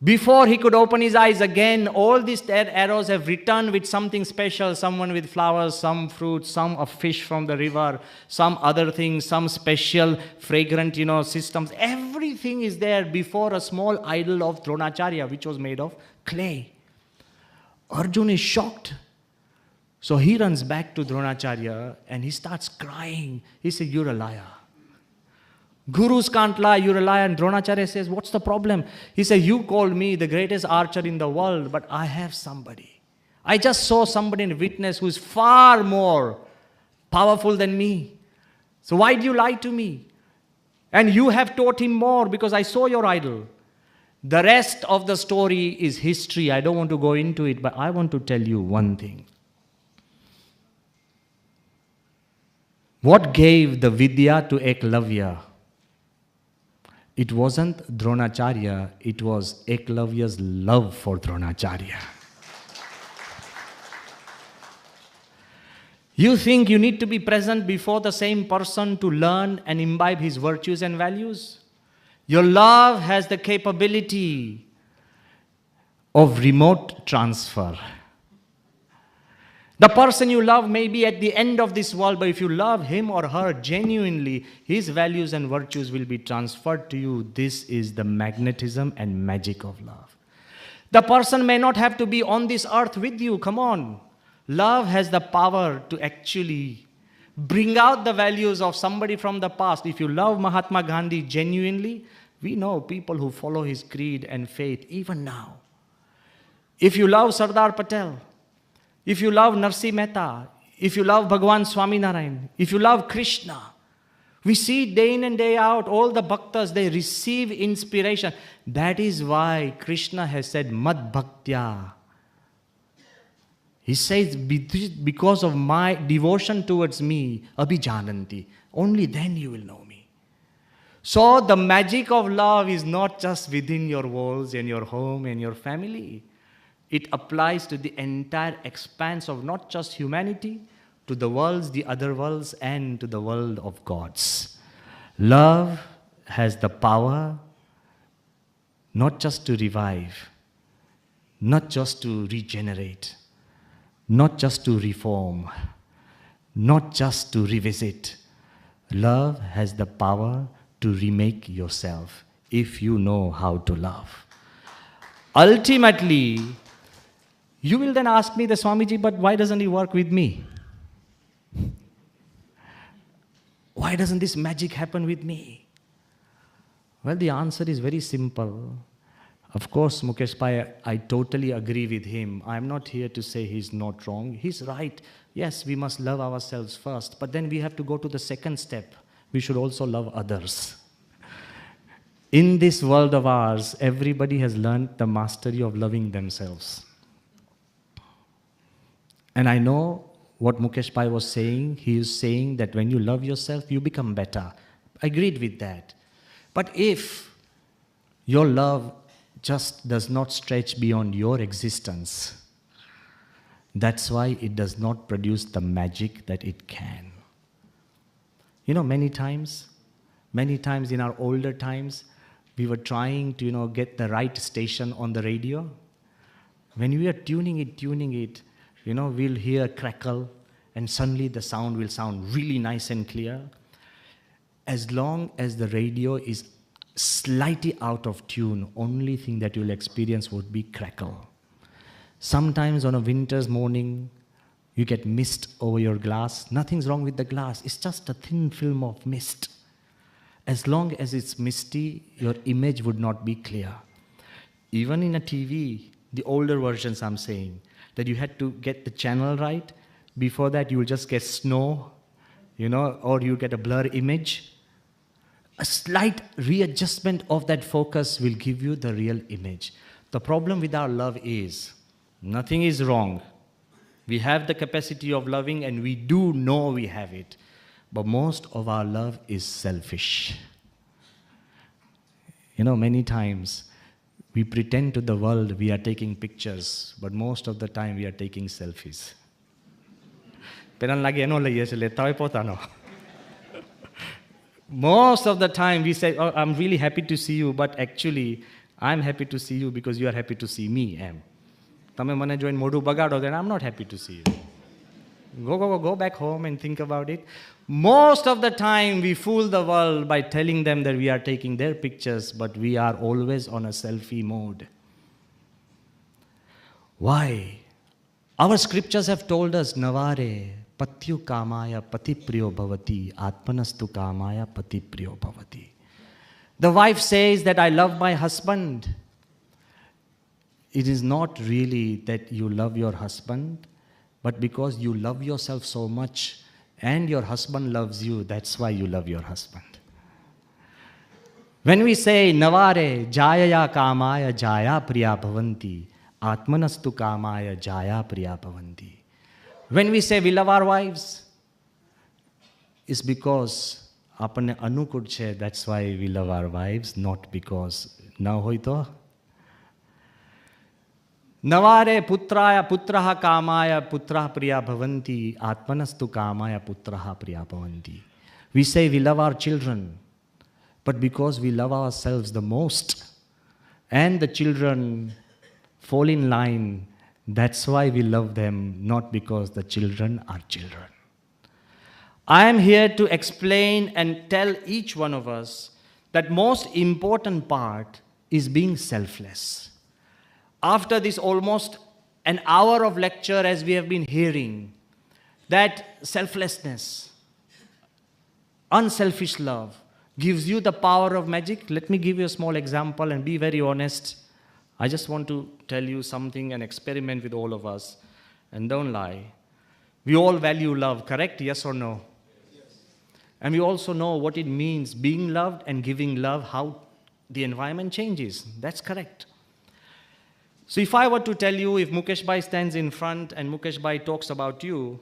Speaker 1: Before he could open his eyes again, all these 10 arrows have returned with something special, someone with flowers, some fruit, some a fish from the river, some other things, some special fragrant, systems. Everything is there before a small idol of Dronacharya, which was made of clay. Arjun is shocked. So he runs back to Dronacharya and he starts crying. He says, you're a liar. Gurus can't lie, you're a liar. And Dronacharya says, what's the problem? He says, you called me the greatest archer in the world, but I have somebody. I just saw somebody in witness who is far more powerful than me. So why do you lie to me? And you have taught him more because I saw your idol. The rest of the story is history. I don't want to go into it, but I want to tell you one thing. What gave the Vidya to Eklavya? It wasn't Dronacharya, it was Eklavya's love for Dronacharya. You think you need to be present before the same person to learn and imbibe his virtues and values? Your love has the capability of remote transfer. The person you love may be at the end of this world, but if you love him or her genuinely, his values and virtues will be transferred to you. This is the magnetism and magic of love. The person may not have to be on this earth with you. Come on. Love has the power to actually bring out the values of somebody from the past. If you love Mahatma Gandhi genuinely, we know people who follow his creed and faith even now. If you love Sardar Patel, if you love Narsi Mehta, if you love Bhagwan Swaminarayan, if you love Krishna, we see day in and day out, all the bhaktas, they receive inspiration. That is why Krishna has said, Mad Bhaktya. He says, because of my devotion towards me, Abhijananti, only then you will know me. So the magic of love is not just within your walls and your home and your family. It applies to the entire expanse of not just humanity, to the worlds, the other worlds, and to the world of gods. Love has the power not just to revive, not just to regenerate, not just to reform, not just to revisit. Love has the power to remake yourself if you know how to love. Ultimately, you will then ask me, the Swamiji, but why doesn't he work with me? Why doesn't this magic happen with me? Well, the answer is very simple. Of course, Mukesh Pai, I totally agree with him. I'm not here to say he's not wrong. He's right. Yes, we must love ourselves first, but then we have to go to the second step. We should also love others. In this world of ours, everybody has learned the mastery of loving themselves. And I know what Mukesh Pai was saying. He is saying that when you love yourself, you become better. I agreed with that. But if your love just does not stretch beyond your existence, that's why it does not produce the magic that it can. You know, many times in our older times, we were trying to, get the right station on the radio. When we are tuning it, we'll hear a crackle, and suddenly the sound will sound really nice and clear. As long as the radio is slightly out of tune, only thing that you'll experience would be crackle. Sometimes on a winter's morning, you get mist over your glass. Nothing's wrong with the glass. It's just a thin film of mist. As long as it's misty, your image would not be clear. Even in a TV, the older versions I'm saying, that you had to get the channel right. Before that, you will just get snow, or you get a blur image. A slight readjustment of that focus will give you the real image. The problem with our love is, nothing is wrong. We have the capacity of loving, and we do know we have it. But most of our love is selfish. Many times, we pretend to the world we are taking pictures, but most of the time we are taking selfies. Most of the time we say, oh, I'm really happy to see you, but actually, I'm happy to see you because you are happy to see me. Then I'm not happy to see you. Go back home and think about it. Most of the time, we fool the world by telling them that we are taking their pictures, but we are always on a selfie mode. Why? Our scriptures have told us, Navare, patyu kamaya patipriyo bhavati, atmanastu kamaya patipriyo bhavati. The wife says that I love my husband. It is not really that you love your husband, but because you love yourself so much and your husband loves you, that's why you love your husband. When we say, Navare, jayaya kamaya jaya priya bhavanti, atmanastu kamaya jaya priya bhavanti. When we say we love our wives, it's because apne anukud chhe, that's why we love our wives, not because na hoy to. Navare putraya putraha kamaya putraha priya bhavanti, atmanastu kamaya putraha priya bhavanti. We say we love our children, but because we love ourselves the most, and the children fall in line That's why we love them, not because the children are children. I am here to explain and tell each one of us that most important part is being selfless. After this almost an hour of lecture, as we have been hearing, that selflessness, unselfish love gives you the power of magic. Let me give you a small example and be very honest. I just want to tell you something, an experiment with all of us. And don't lie. We all value love, correct? Yes or no? Yes. And we also know what it means, being loved and giving love, how the environment changes. That's correct. So if I were to tell you, if Mukesh Bhai stands in front and Mukesh Bhai talks about you,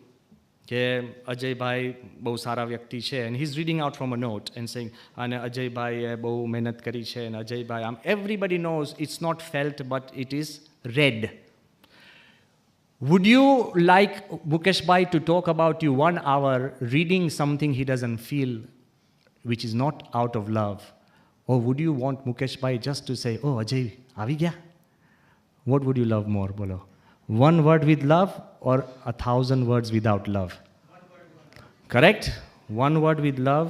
Speaker 1: કે અજયભાઈ બહુ સારા વ્યક્તિ છે, and he's reading out from a note and saying, અને અજયભાઈએ બહુ મહેનત કરી છે, and Ajaybhai, everybody knows it's not felt, but it is read. Would you like Mukesh Bhai to talk about you 1 hour reading something he doesn't feel, which is not out of love? Or would you want Mukesh Bhai just to say, oh, Ajay, આવી ગયા? What would you love more, bolo? 1 word with love or 1,000 words without love? Correct? 1 word with love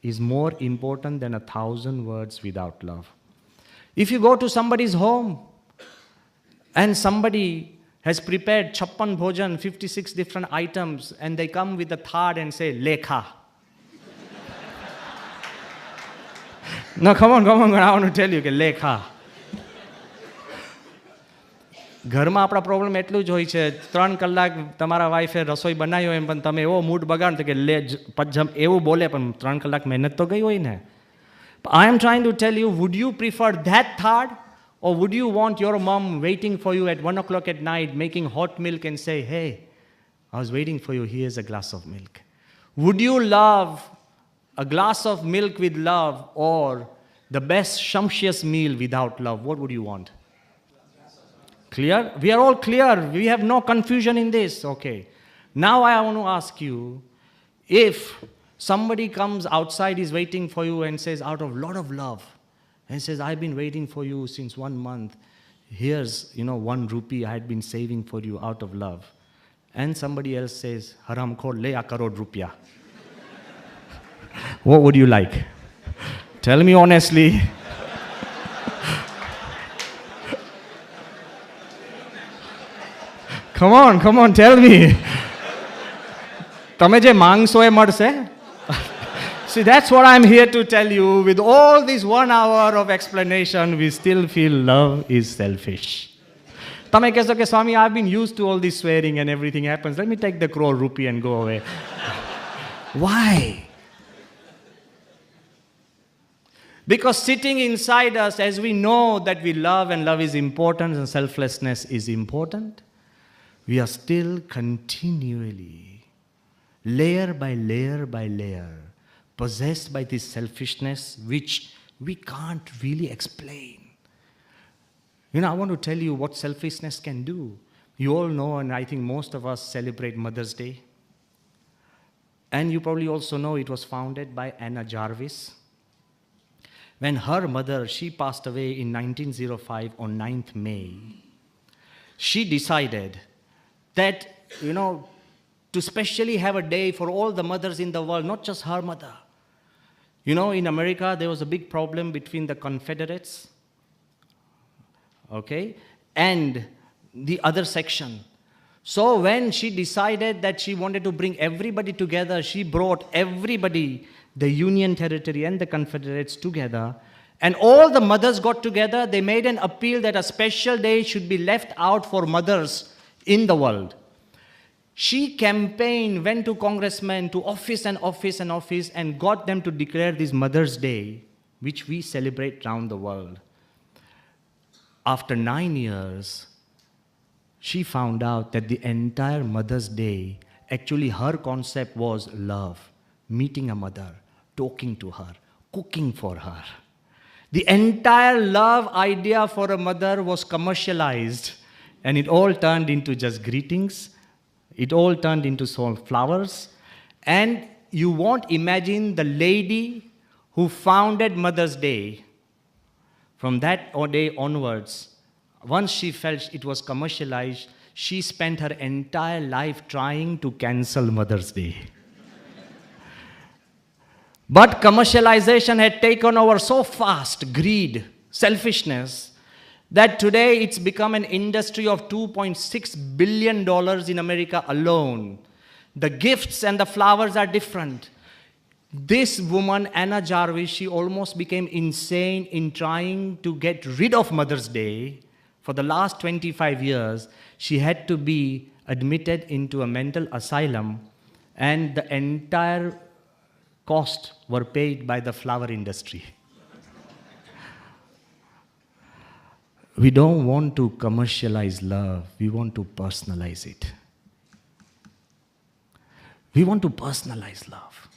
Speaker 1: is more important than 1,000 words without love. If you go to somebody's home and somebody has prepared chappan bhojan, 56 different items, and they come with a third and say, lekha. No, come on, I want to tell you, lekha. ઘરમાં આપણા problem એટલું જ હોય છે, 3 કલાક તમારા વાઈફે રસોઈ બનાવી હોય પણ તમે એવો મૂડ બગાડો કે લે પજમ એવું બોલે, પણ 3 કલાક મહેનત તો ગઈ હોય ને. I am trying to tell you, would you prefer that third, or would you want your mom waiting for you at 1 o'clock at night making hot milk and say, hey, I was waiting for you, here's a glass of milk? Would you love a glass of milk with love or the best sumptuous meal without love? What would you want? Clear? We are all clear. We have no confusion in this. Okay. Now I want to ask you, if somebody comes outside, is waiting for you and says, out of lot of love, and says, I've been waiting for you since 1 month. Here's, 1 rupee I had been saving for you out of love. And somebody else says, Haram khor, le a crore rupiya. What would you like? Tell me honestly. Come on, tell me. તમે જે માંગશો એ મળશે? See, that's what I'm here to tell you. With all this 1 hour of explanation, we still feel love is selfish. તમે કહેશો કે Swami, I've been used to all this swearing and everything happens. Let me take the crore rupee and go away. Why? Because sitting inside us, as we know that we love and love is important and selflessness is important, we are still continually, layer by layer, possessed by this selfishness which we can't really explain. I want to tell you what selfishness can do. You all know, and I think most of us celebrate Mother's Day. And you probably also know it was founded by Anna Jarvis. When her mother, she passed away in 1905 on 9th May, she decided that, to specially have a day for all the mothers in the world, not just her mother. In America, there was a big problem between the Confederates, okay, and the other section. So when she decided that she wanted to bring everybody together, she brought everybody, the Union Territory and the Confederates together, and all the mothers got together. They made an appeal that a special day should be left out for mothers in the world. She campaigned, went to congressmen, to office and got them to declare this Mother's Day, which we celebrate around the world. After 9 years, she found out that the entire Mother's Day, actually her concept was love, meeting a mother, talking to her, cooking for her. The entire love idea for a mother was commercialized, and it all turned into just greetings. It all turned into flowers. And you won't imagine the lady who founded Mother's Day. From that day onwards, Once she felt it was commercialized, she spent her entire life trying to cancel Mother's Day. But commercialization had taken over so fast, greed, selfishness, that today it's become an industry of $2.6 billion in America alone. The gifts and the flowers are different. This woman, Anna Jarvis, she almost became insane in trying to get rid of Mother's Day. For the last 25 years, she had to be admitted into a mental asylum, and the entire cost were paid by the flower industry. We don't want to commercialize love. We want to personalize it. We want to personalize love.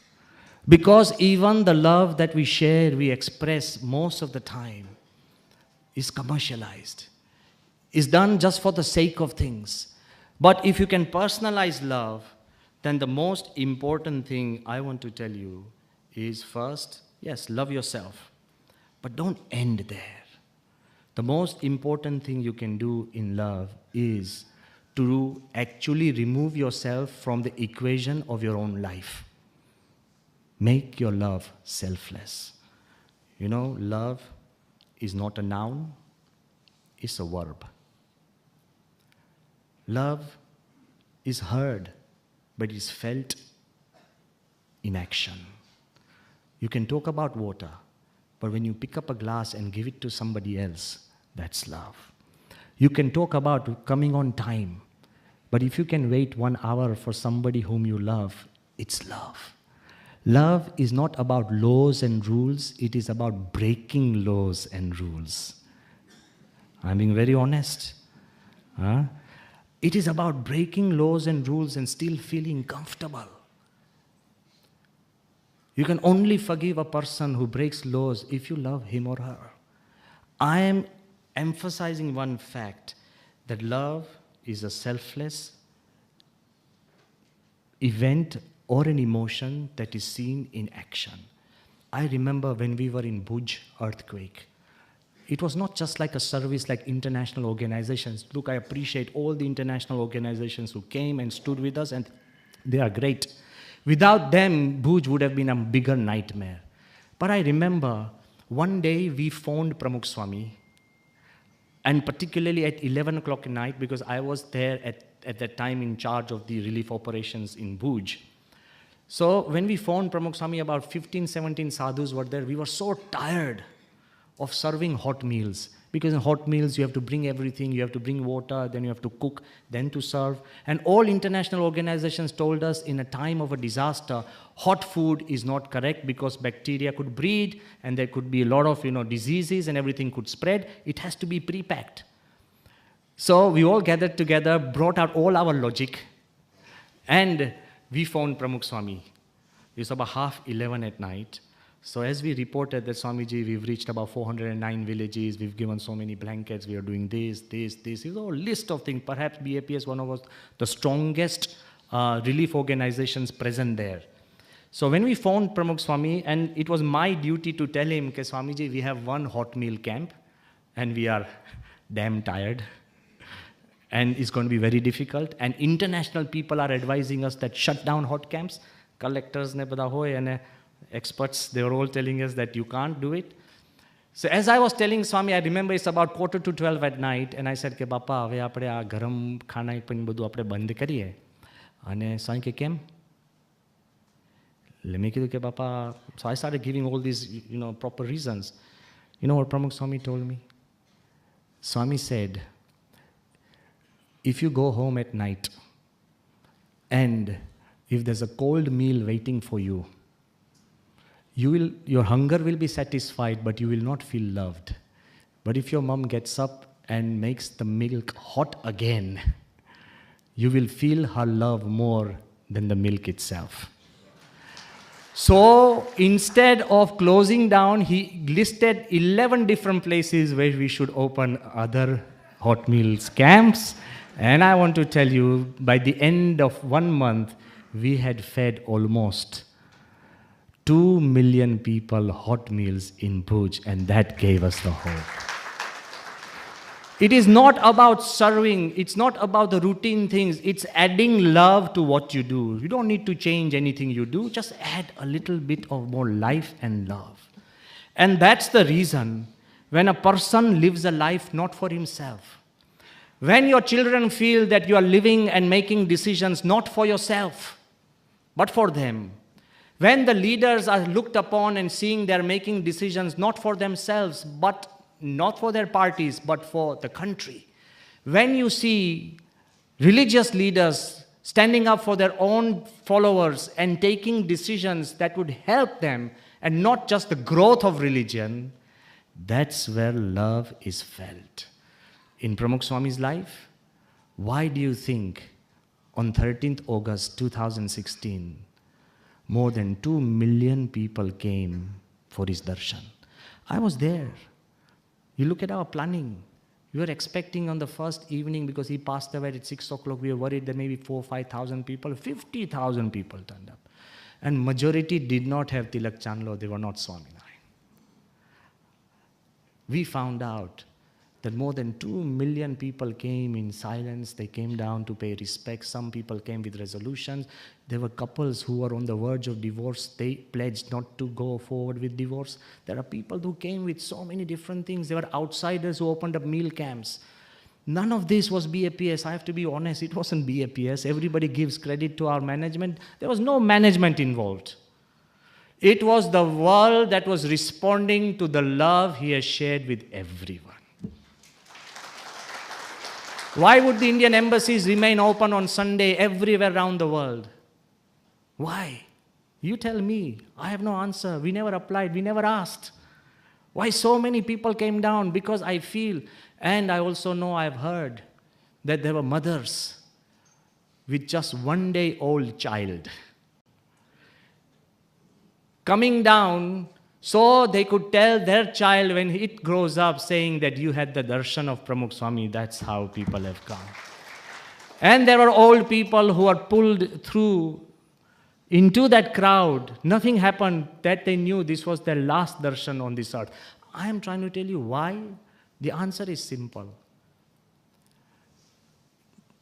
Speaker 1: Because even the love that we share, we express most of the time is commercialized, is done just for the sake of things. But if you can personalize love, then the most important thing I want to tell you is first, yes, love yourself, but don't end there. The most important thing you can do in love is to actually remove yourself from the equation of your own life. Make your love selfless. You know, love is not a noun, it's a verb. Love is heard, but is felt in action. You can talk about water, but when you pick up a glass and give it to somebody else, that's love. You can talk about coming on time, but if you can wait 1 hour for somebody whom you love, it's love. Love is not about laws and rules, it is about breaking laws and rules. I'm being very honest. It is about breaking laws and rules and still feeling comfortable. You can only forgive a person who breaks laws if you love him or her. I am emphasizing one fact, that love is a selfless event or an emotion that is seen in action. I remember when we were in Bhuj earthquake, it was not just like a service like international organizations. Look, I appreciate all the international organizations who came and stood with us, and they are great. Without them, Bhuj would have been a bigger nightmare. But I remember one day we phoned Pramukh Swami, and particularly at 11 o'clock at night, because I was there at that time in charge of the relief operations in Bhuj. So when we phoned Pramukh Swami, about 15, 17 sadhus were there. We were so tired of serving hot meals, because in hot meals you have to bring everything, you have to bring water, then you have to cook, then to serve. And all international organizations told us in a time of a disaster, hot food is not correct because bacteria could breed and there could be a lot of diseases and everything could spread. It has to be pre-packed. So we all gathered together, brought out all our logic, and we phoned Pramukh Swami. It was about 11:30 at night. So as we reported that, Swamiji, we've reached about 409 villages, we've given so many blankets, we are doing this. It's a list of things. Perhaps BAP is one of the strongest relief organizations present there. So when we phoned Pramukh Swami, and it was my duty to tell him, okay, Swamiji, we have one hot meal camp, and we are damn tired. And it's going to be very difficult. And international people are advising us that shut down hot camps. Collectors ne bada hoye and experts, they were all telling us that you can't do it. So as I was telling Swami, I remember it's about 11:45 at night, and I said, "Ke Bappa, હવે આપણે આ ગરમ ખાના પણ બધું આપણે બંધ કરીએ." અને સ્વામી કે કેમ? મેં કીધું કે બાપા, so I started giving all these proper reasons. You know what Pramukh Swami told me? Swami said, if you go home at night and if there's a cold meal waiting for you, your hunger will be satisfied, but you will not feel loved. But if your mom gets up and makes the milk hot again, you will feel her love more than the milk itself. So instead of closing down, he listed 11 different places where we should open other hot meals camps. And I want to tell you, by the end of 1 month, we had fed almost 2 million people hot meals in Bhuj, and that gave us the hope. It is not about serving. It's not about the routine things. It's adding love to what you do. You don't need to change anything you do. Just add a little bit of more life and love. And that's the reason when a person lives a life not for himself. When your children feel that you are living and making decisions not for yourself, but for them. When the leaders are looked upon and seeing they're making decisions not for themselves, but not for their parties, but for the country. When you see religious leaders standing up for their own followers and taking decisions that would help them and not just the growth of religion, that's where love is felt. In Pramukh Swami's life, why do you think on 13th August 2016, more than 2 million people came for his darshan? I was there. You look at our planning. We were expecting on the first evening, because he passed away at 6 o'clock, we were worried that maybe 4,000 or 5,000 people, 50,000 people turned up. And majority did not have Tilak Chanlo, they were not Swaminarayan. We found out that more than 2 million people came in silence. They came down to pay respect. Some people came with resolutions. There were couples who were on the verge of divorce. They pledged not to go forward with divorce. There are people who came with so many different things. There were outsiders who opened up meal camps. None of this was BAPS. I have to be honest, it wasn't BAPS. Everybody gives credit to our management. There was no management involved. It was the world that was responding to the love he has shared with everyone. Why would the Indian embassies remain open on Sunday everywhere around the world? Why? You tell me. I have no answer. We never applied. We never asked. Why so many people came down? Because I feel, and I also know, I've heard, that there were mothers with just 1 day old child coming down so they could tell their child when it grows up, saying that you had the darshan of Pramukh Swami. That's how people have come. And there were old people who were pulled through into that crowd. Nothing happened, that they knew this was their last darshan on this earth. I am trying to tell you why. The answer is simple.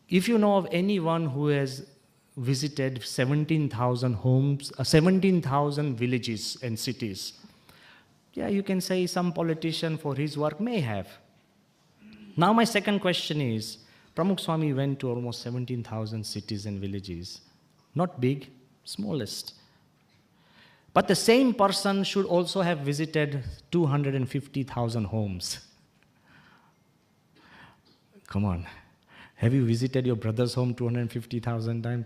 Speaker 1: If you know of anyone who has visited 17,000 homes, 17,000 villages and cities, yeah, you can say some politician for his work may have. Now my second question is, Pramukh Swami went to almost 17,000 cities and villages. Not big, smallest. But the same person should also have visited 250,000 homes. Come on. Have you visited your brother's home 250,000 times?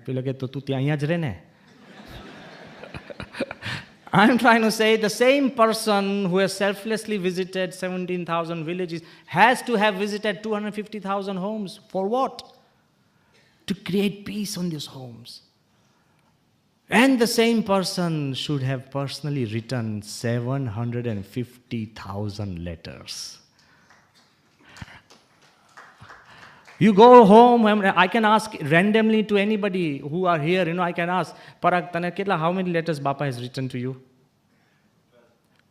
Speaker 1: I'm trying to say the same person who has selflessly visited 17,000 villages has to have visited 250,000 homes. For what? To create peace on these homes. And the same person should have personally written 750,000 letters. You go home, I can ask randomly to anybody who are here, I can ask, Parag, how many letters Bapa has written to you?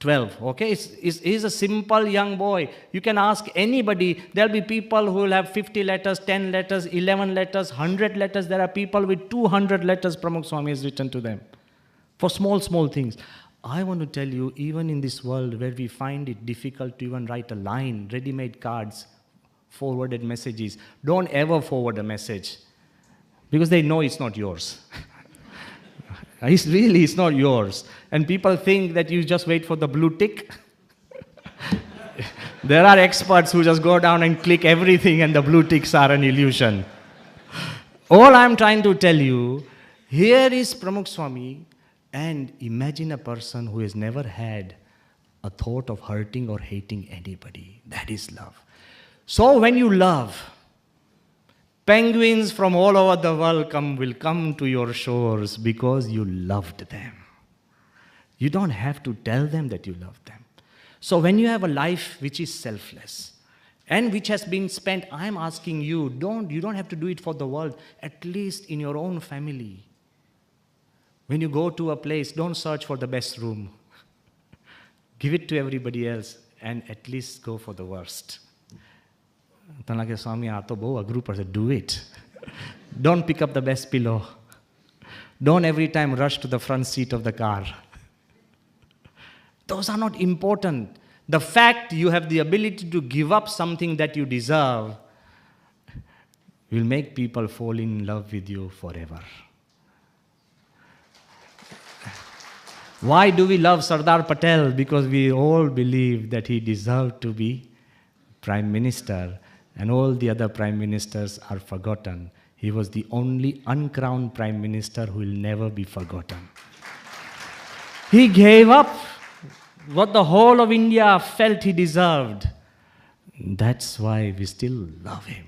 Speaker 1: 12, okay? He's a simple young boy. You can ask anybody. There'll be people who will have 50 letters, 10 letters, 11 letters, 100 letters. There are people with 200 letters Pramukh Swami has written to them for small, small things. I want to tell you, even in this world where we find it difficult to even write a line, ready-made cards, forwarded messages, don't ever forward a message because they know it's not yours. It's not yours. And people think that you just wait for the blue tick. There are experts who just go down and click everything and the blue ticks are an illusion. All I'm trying to tell you, here is Pramukh Swami, and imagine a person who has never had a thought of hurting or hating anybody. That is love. So when you love, penguins from all over the world will come to your shores because you loved them. You don't have to tell them that you love them. So when you have a life which is selfless and which has been spent, I'm asking you, you don't have to do it for the world, at least in your own family. When you go to a place, don't search for the best room. Give it to everybody else and at least go for the worst. તો લાગે સ્વામી આ તો બહુ અઘરું પડશે. Do it. Don't pick up the best pillow. Don't every time rush to the front seat of the car. Those are not important. The fact you have the ability to give up something that you deserve will make people fall in love with you forever. Why do we love Sardar Patel? Because we all believe that he deserved to be Prime Minister, and all the other Prime Ministers are forgotten. He was the only uncrowned Prime Minister who will never be forgotten. He gave up what the whole of India felt he deserved. That's why we still love him.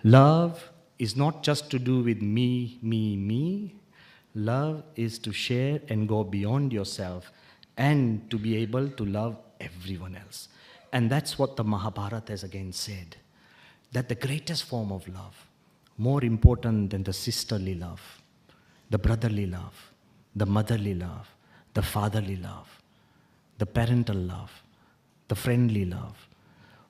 Speaker 1: Love is not just to do with me, me, me. Love is to share and go beyond yourself and to be able to love everyone else. And that's what the Mahabharata has again said, that the greatest form of love, more important than the sisterly love, the brotherly love, the motherly love, the fatherly love, the parental love, the friendly love,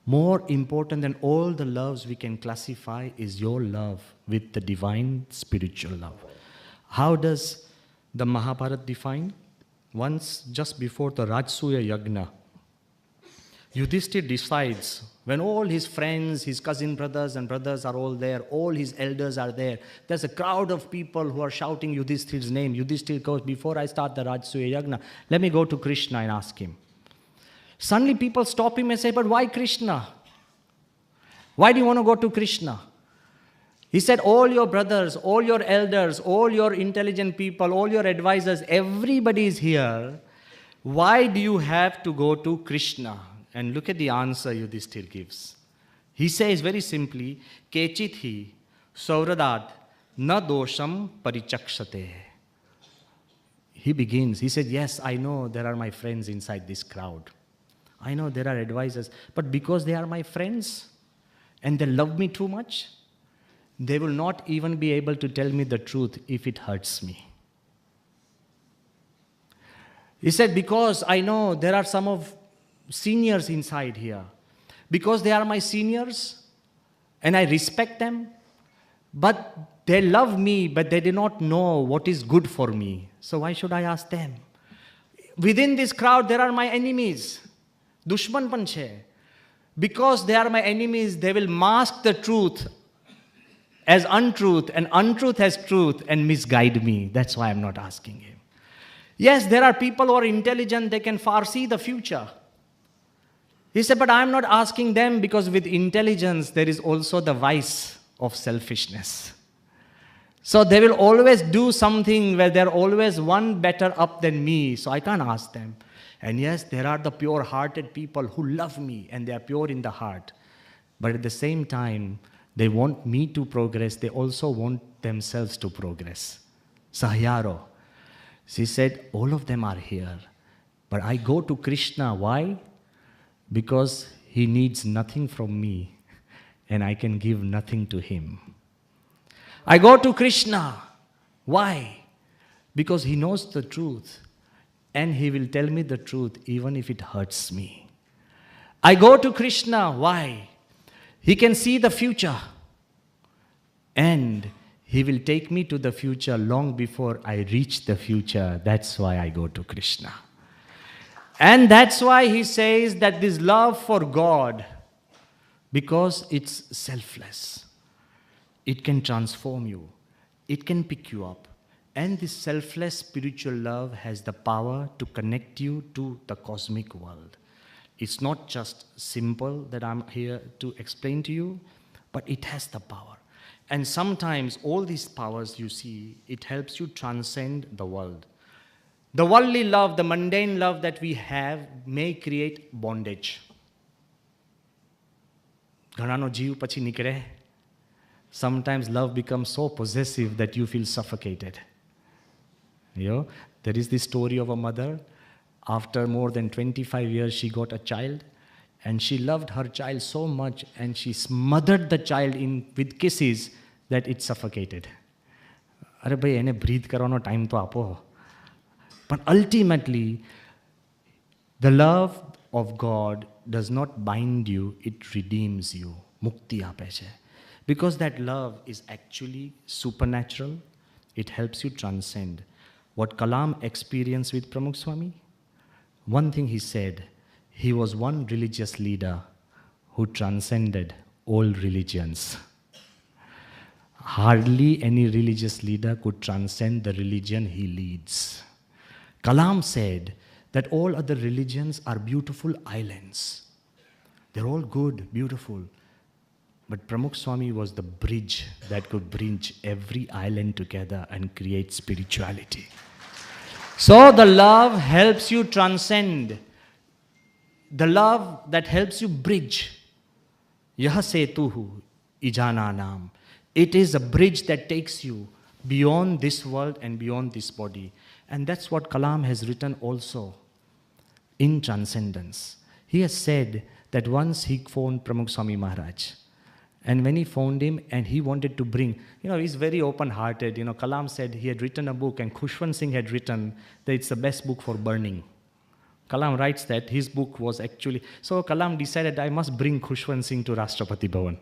Speaker 1: more important than all the loves we can classify is your love with the divine spiritual love. How does the Mahabharata define? Once, just before the Rajasuya Yagna, Yudhishthir decides, when all his friends, his cousin brothers and brothers are all there, all his elders are there, there's a crowd of people who are shouting Yudhishthir's name. Yudhishthir goes, before I start the Rajasuya Yagna, let me go to Krishna and ask him. Suddenly people stop him and say, but why Krishna? Why do you want to go to Krishna? He said, all your brothers, all your elders, all your intelligent people, all your advisors, everybody is here. Why do you have to go to Krishna? And look at the answer Yudhishthir gives. He says very simply, Kechit hi sauradat na dosham parichakshate. He begins, he said, yes, I know there are my friends inside this crowd. I know there are advisors, but because they are my friends and they love me too much, they will not even be able to tell me the truth if it hurts me. He said, because I know there are some of seniors inside here. Because they are my seniors and I respect them, but they love me, but they do not know what is good for me. So why should I ask them? Within this crowd, there are my enemies. Dushman pan che. Because they are my enemies, they will mask the truth as untruth and untruth as truth and misguide me. That's why I'm not asking him. Yes, there are people who are intelligent, they can foresee the future. He said, but I'm not asking them because with intelligence there is also the vice of selfishness. So they will always do something where they're always one better up than me, so I can't ask them. And yes, there are the pure-hearted people who love me and they are pure in the heart. But at the same time, they want me to progress, they also want themselves to progress. Sahyaro. She said, all of them are here. But I go to Krishna, why? Because he needs nothing from me and I can give nothing to him. I go to Krishna. Why? Because he knows the truth and he will tell me the truth even if it hurts me. I go to Krishna. Why? He can see the future and he will take me to the future long before I reach the future. That's why I go to Krishna. And that's why he says that this love for God, because it's selfless, it can transform you, it can pick you up. And this selfless spiritual love has the power to connect you to the cosmic world. It's not just simple that I'm here to explain to you, but it has the power. And sometimes all these powers you see, it helps you transcend the world. The worldly love, the mundane love that we have may create bondage. ઘણાનો જીવ પછી નીકળે. Sometimes love becomes so possessive that you feel suffocated. You know, there is this story of a mother. After more than 25 years, she got a child. And she loved her child so much and she smothered the child with kisses that it suffocated. અરે ભાઈ એને breadth કરવાનો time તો આપો. But ultimately, the love of God does not bind you, it redeems you. mukti ape che. Because that love is actually supernatural. It helps you transcend. What Kalam experienced with Pramukh Swami, one thing he said, he was one religious leader who transcended all religions. Hardly any religious leader could transcend the religion he leads. Kalam said that all other religions are beautiful islands. They're all good, beautiful. But Pramukh Swami was the bridge that could bridge every island together and create spirituality. So the love helps you transcend. The love that helps you bridge. Yah setuhu ijananam. It is a bridge that takes you beyond this world and beyond this body. And that's what Kalam has written also in Transcendence. He has said that once he phoned Pramukh Swami Maharaj. And when he phoned him and he wanted to bring, he's very open-hearted. Kalam said he had written a book and Khushwant Singh had written that it's the best book for burning. Kalam writes that his book was actually... So Kalam decided, I must bring Khushwant Singh to Rashtrapati Bhavan.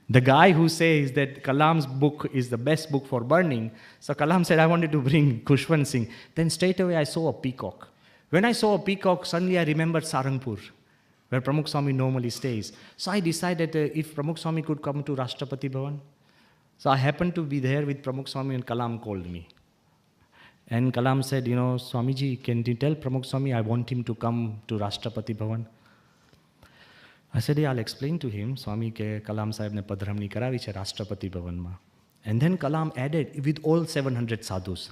Speaker 1: The guy who says that Kalam's book is the best book for burning, so Kalam said, I wanted to bring Khushwant Singh. Then straight away I saw a peacock. When I saw a peacock, suddenly I remembered Sarangpur, where Pramukh Swami normally stays. So I decided if Pramukh Swami could come to Rashtrapati Bhavan. So I happened to be there with Pramukh Swami and Kalam called me. And Kalam said, Swamiji, can you tell Pramukh Swami I want him to come to Rashtrapati Bhavan? I said, I'll explain to him, Swami ke Kalam Sahib ne padramni karavi che Rashtrapati Bhavan ma. And then Kalam added, with all 700 sadhus.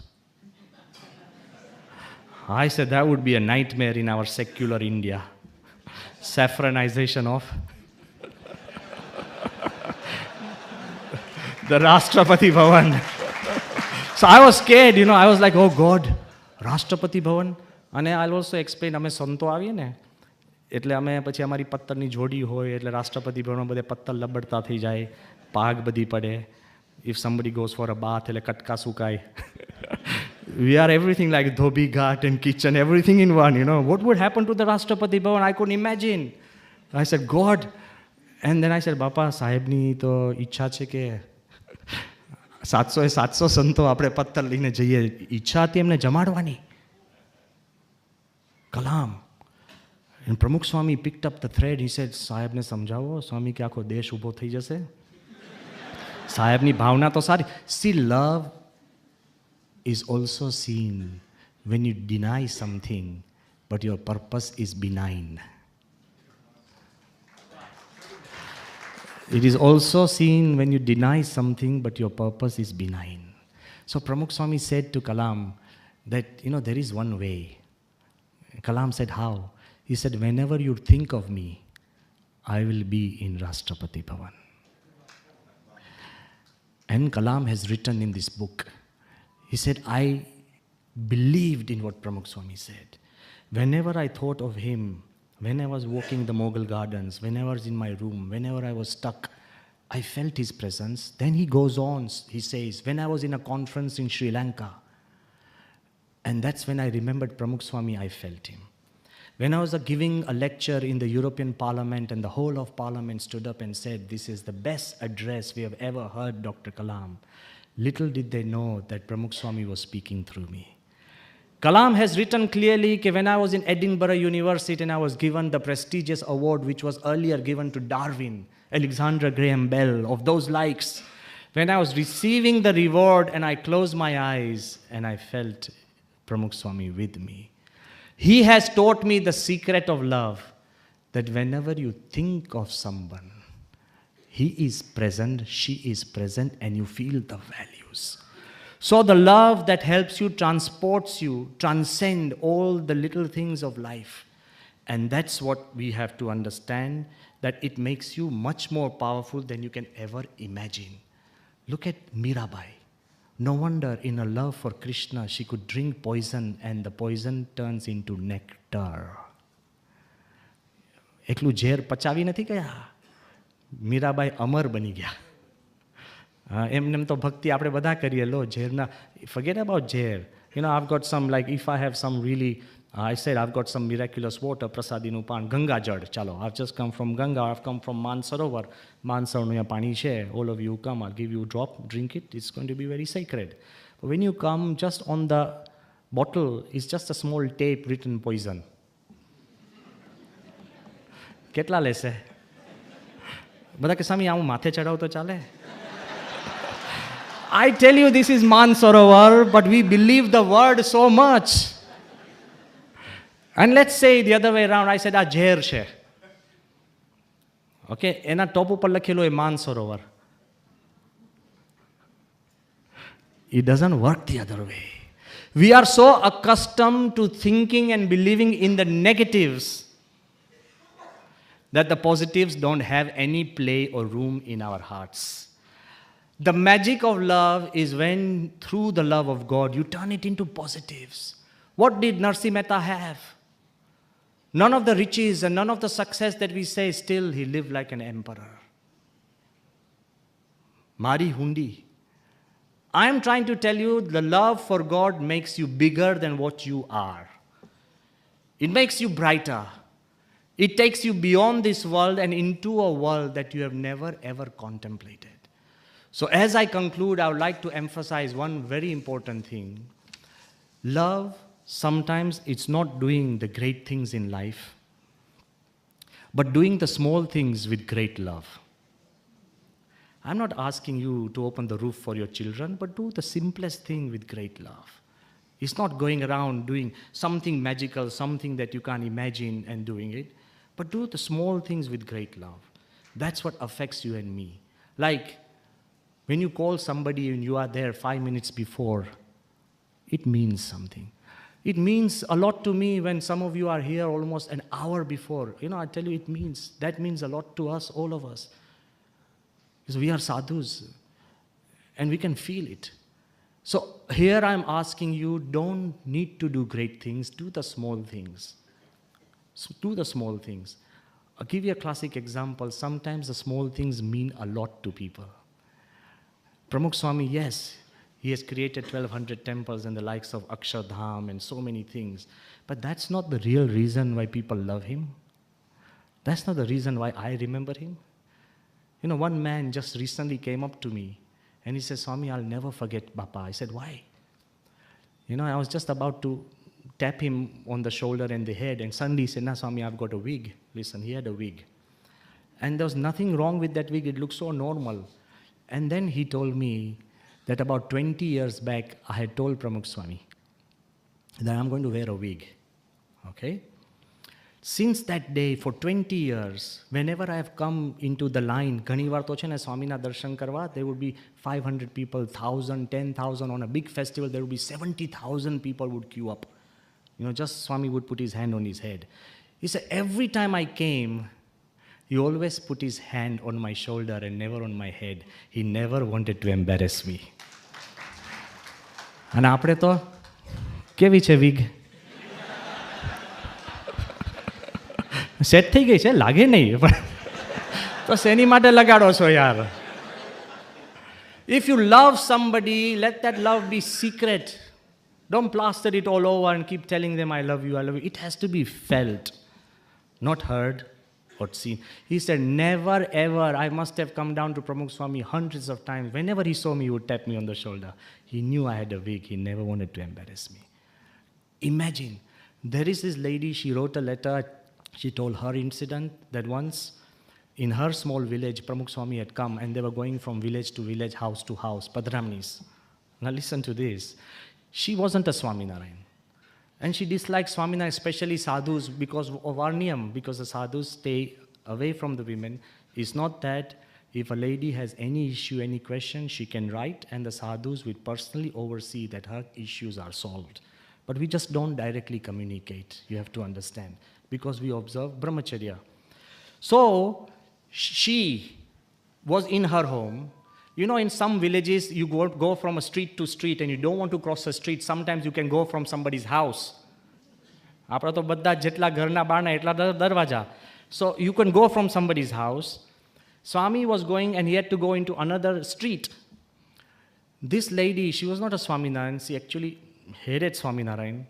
Speaker 1: I said, that would be a nightmare in our secular India. Saffronization of the Rashtrapati Bhavan. So I was scared, I was like, oh God, Rashtrapati Bhavan. And I'll also explain, અમે સંતો આવીએ ને એટલે અમે પછી અમારી પત્તરની જોડી હોય એટલે રાષ્ટ્રપતિ ભવનમાં બધે પત્તર લબડતા થઈ જાય, પાગ બધી પડે. If somebody goes for a bath, એટલે કટકા સુકાય. We are everything like dhobi ghat and kitchen, everything in one, What would happen to the Rashtrapati Bhavan? I couldn't imagine. I said, God. And then I said, Bapa, સાહેબની તો ઈચ્છા છે કે 700 સંતો આપણે પત્તર લઈને જઈએ. ઈચ્છા હતી એમને જમાડવાની. Kalam. And Pramukh Swami picked up the thread. He said, સાહેબને સમજાવો, સ્વામી કે આખો દેશ ઊભો થઈ જશે. સાહેબની ભાવના તો સારી. See, love is also seen when you deny something, but your purpose is benign. It is also seen when you deny something, but your purpose is benign. So Pramukh Swami said to Kalam that, there is one way. Kalam said, how? He said, whenever you think of me, I will be in Rashtrapati Bhavan. And Kalam has written in this book, he said, I believed in what Pramukh Swami said. Whenever I thought of him, when I was walking the Mughal gardens, when I was in my room, whenever I was stuck, I felt his presence. Then he goes on, he says, when I was in a conference in Sri Lanka, and that's when I remembered Pramukh Swami, I felt him. When I was giving a lecture in the European Parliament and the whole of Parliament stood up and said, this is the best address we have ever heard, Dr. Kalam. Little did they know that Pramukh Swami was speaking through me. Kalam has written clearly that when I was in Edinburgh University and I was given the prestigious award which was earlier given to Darwin, Alexander Graham Bell, of those likes, when I was receiving the reward and I closed my eyes and I felt Pramukh Swami with me. He has taught me the secret of love, that whenever you think of someone, he is present, she is present, and you feel the values. So the love that helps you, transports you, transcend all the little things of life. And that's what we have to understand, that it makes you much more powerful than you can ever imagine. Look at Mirabai. No wonder in her love for Krishna, she could drink poison and the poison turns into nectar. એકલું ઝેર પચાવી નથી ગયા. મીરાબાઈ અમર બની ગયા. એમને તો ભક્તિ આપણે બધા કરીએ. લો ઝેરના, forget about ઝેર. I've got some, like if I have some really I said, I've got some miraculous water, prasadinu pan, Ganga Jad, chalo. I've just come from Ganga, I've come from Mansarovar. Mansarovar pani she, all of you come, I'll give you a drop, drink it, it's going to be very sacred. But when you come, just on the bottle is just a small tape written poison. Ketla lese? Bada ke Swami, આવું માથે ચડાવ તો ચાલે? I tell you, this is Mansarovar, but we believe the word so much. And let's say the other way around, I said, આ ઝેર છે. Okay, એના ટોપ ઉપર લખેલું એ Mansarovar. It doesn't work the other way. We are so accustomed to thinking and believing in the negatives that the positives don't have any play or room in our hearts. The magic of love is when, through the love of God, you turn it into positives. What did Narsi Mehta have? None of the riches and none of the success that we say, still he lived like an emperor. Mari Hundi. I am trying to tell you, the love for God makes you bigger than what you are. It makes you brighter. It takes you beyond this world and into a world that you have never ever contemplated. So as I conclude, I would like to emphasize one very important thing. Love, sometimes it's not doing the great things in life, but doing the small things with great love. I'm not asking you to open the roof for your children, but do the simplest thing with great love. It's not going around doing something magical, something that you can't imagine and doing it, but do the small things with great love. That's what affects you and me. Like, when you call somebody and you are there 5 minutes before, it means something. It means a lot to me when some of you are here almost an hour before. You know, I tell you, that means a lot to us, all of us. Because we are sadhus, and we can feel it. So here I'm asking you, don't need to do great things, do the small things. So do the small things. I'll give you a classic example. Sometimes the small things mean a lot to people. Pramukh Swami, yes, he has created 1200 temples and the likes of Akshardham and so many things. But that's not the real reason why people love him. That's not the reason why I remember him. You know, one man just recently came up to me and he said, Swami, I'll never forget Bapa. I said, why? You know, I was just about to tap him on the shoulder and the head, and suddenly he said, nah, Swami, I've got a wig. Listen, he had a wig. And there was nothing wrong with that wig. It looked so normal. And then he told me that about 20 years back, I had told Pramukh Swami that I'm going to wear a wig. Okay? Since that day, for 20 years, whenever I have come into the line, ઘણી વાર તો છે ને સ્વામીના દર્શન કરવા, there would be 500 people, 1,000, 10,000 on a big festival, there would be 70,000 people would queue up. You know, just Swami would put his hand on his head. He said, every time I came, he always put his hand on my shoulder and never on my head. He never wanted to embarrass me. અને આપણે તો કેવી છે wig? Set થઈ ગઈ છે, લાગે નહીં, તો શેની માટે લગાડો છો યાર? If you love somebody, let that love be secret. Don't plaster it all over and keep telling them, I love you, I love you. It has to be felt, not heard or seen. He said, never ever, I must have come down to Pramukh Swami hundreds of times. Whenever he saw me, he would tap me on the shoulder. He knew I had a wig. He never wanted to embarrass me. Imagine, there is this lady, she wrote a letter. She told her incident that once in her small village, Pramukh Swami had come and they were going from village to village, house to house, Padramnis. Now listen to this. She wasn't a Swaminarayan. And she disliked Swaminarayan, especially sadhus, because of our niyam, because the sadhus stay away from the women. It's not that if a lady has any issue, any question, she can write and the sadhus will personally oversee that her issues are solved. But we just don't directly communicate, you have to understand, because we observe brahmacharya. So she was in her home. You know, in some villages, you go from a street to street and you don't want to cross a street. Sometimes you can go from somebody's house. આપણા તો બધા જેટલા ઘરના બારણા એટલા દરવાજા. So you can go from somebody's house. Swami was going and he had to go into another street. This lady, she was not a Swaminarayan. She actually hated Swaminarayan.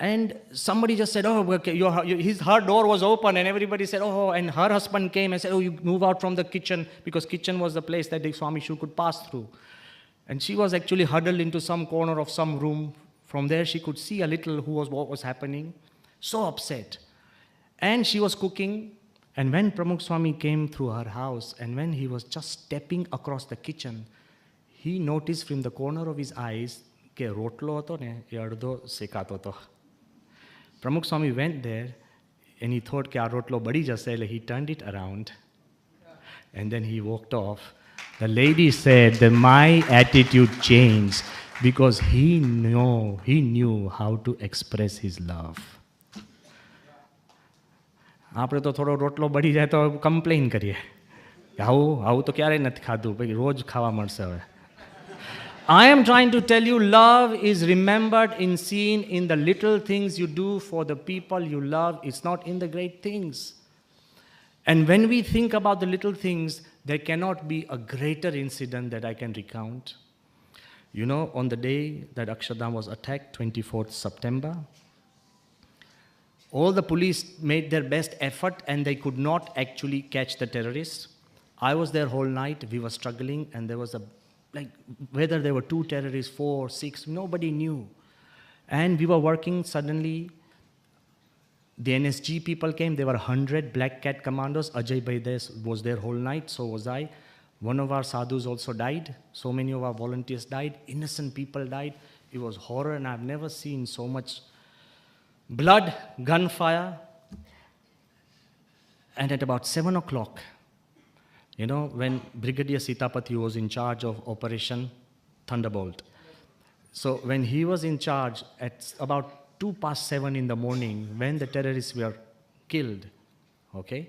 Speaker 1: And somebody just said, oh, okay, her door was open, and everybody said, oh, and her husband came and said, oh, you move out from the kitchen, because kitchen was the place that the Swami Shu could pass through. And she was actually huddled into some corner of some room. From there, she could see a little what was happening. So upset. And she was cooking. And when Pramukh Swami came through her house, and when he was just stepping across the kitchen, he noticed from the corner of his eyes કે રોટલો હતો ને એ અડધો શેકાતો હતો. Pramukh Swami went there and he thought કે આ રોટલો બળી જશે, એટલે he turned it around and then he walked off. The lady said that my attitude changed because he knew how to express his love. આપણે તો થોડો રોટલો બળી જાય તો કમ્પ્લેન કરીએ, આવું તો ક્યારેય નથી ખાધું, ભાઈ રોજ ખાવા મળશે હવે. I am trying to tell you, love is remembered and seen in the little things you do for the people you love. It's not in the great things. And when we think about the little things, there cannot be a greater incident that I can recount. You know, on the day that Akshardham was attacked, 24th September, all the police made their best effort and they could not actually catch the terrorists. I was there whole night. We were struggling, and there was whether there were 2 terrorists, 4, 6, nobody knew. And we were working. Suddenly, the NSG people came. There were 100 Black Cat commandos. Ajay Bhai was there whole night, so was I. One of our sadhus also died. So many of our volunteers died. Innocent people died. It was horror, and I've never seen so much blood, gunfire. And at about 7 o'clock, you know, when Brigadier Sitapati was in charge of Operation Thunderbolt. So when he was in charge at about 7:02 in the morning, when the terrorists were killed, okay,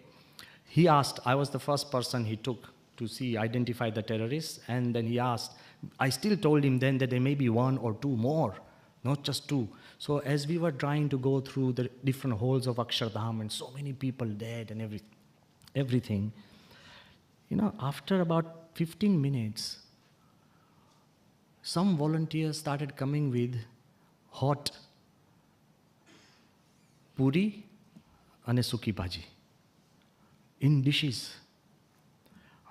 Speaker 1: he asked, I was the first person he took to identify the terrorists, and then he asked, I still told him then that there may be 1 or 2 more, not just 2. So as we were trying to go through the different holes of Akshardham and so many people dead and everything, you know, after about 15 minutes, some volunteers started coming with hot puri and suki bhaji in dishes.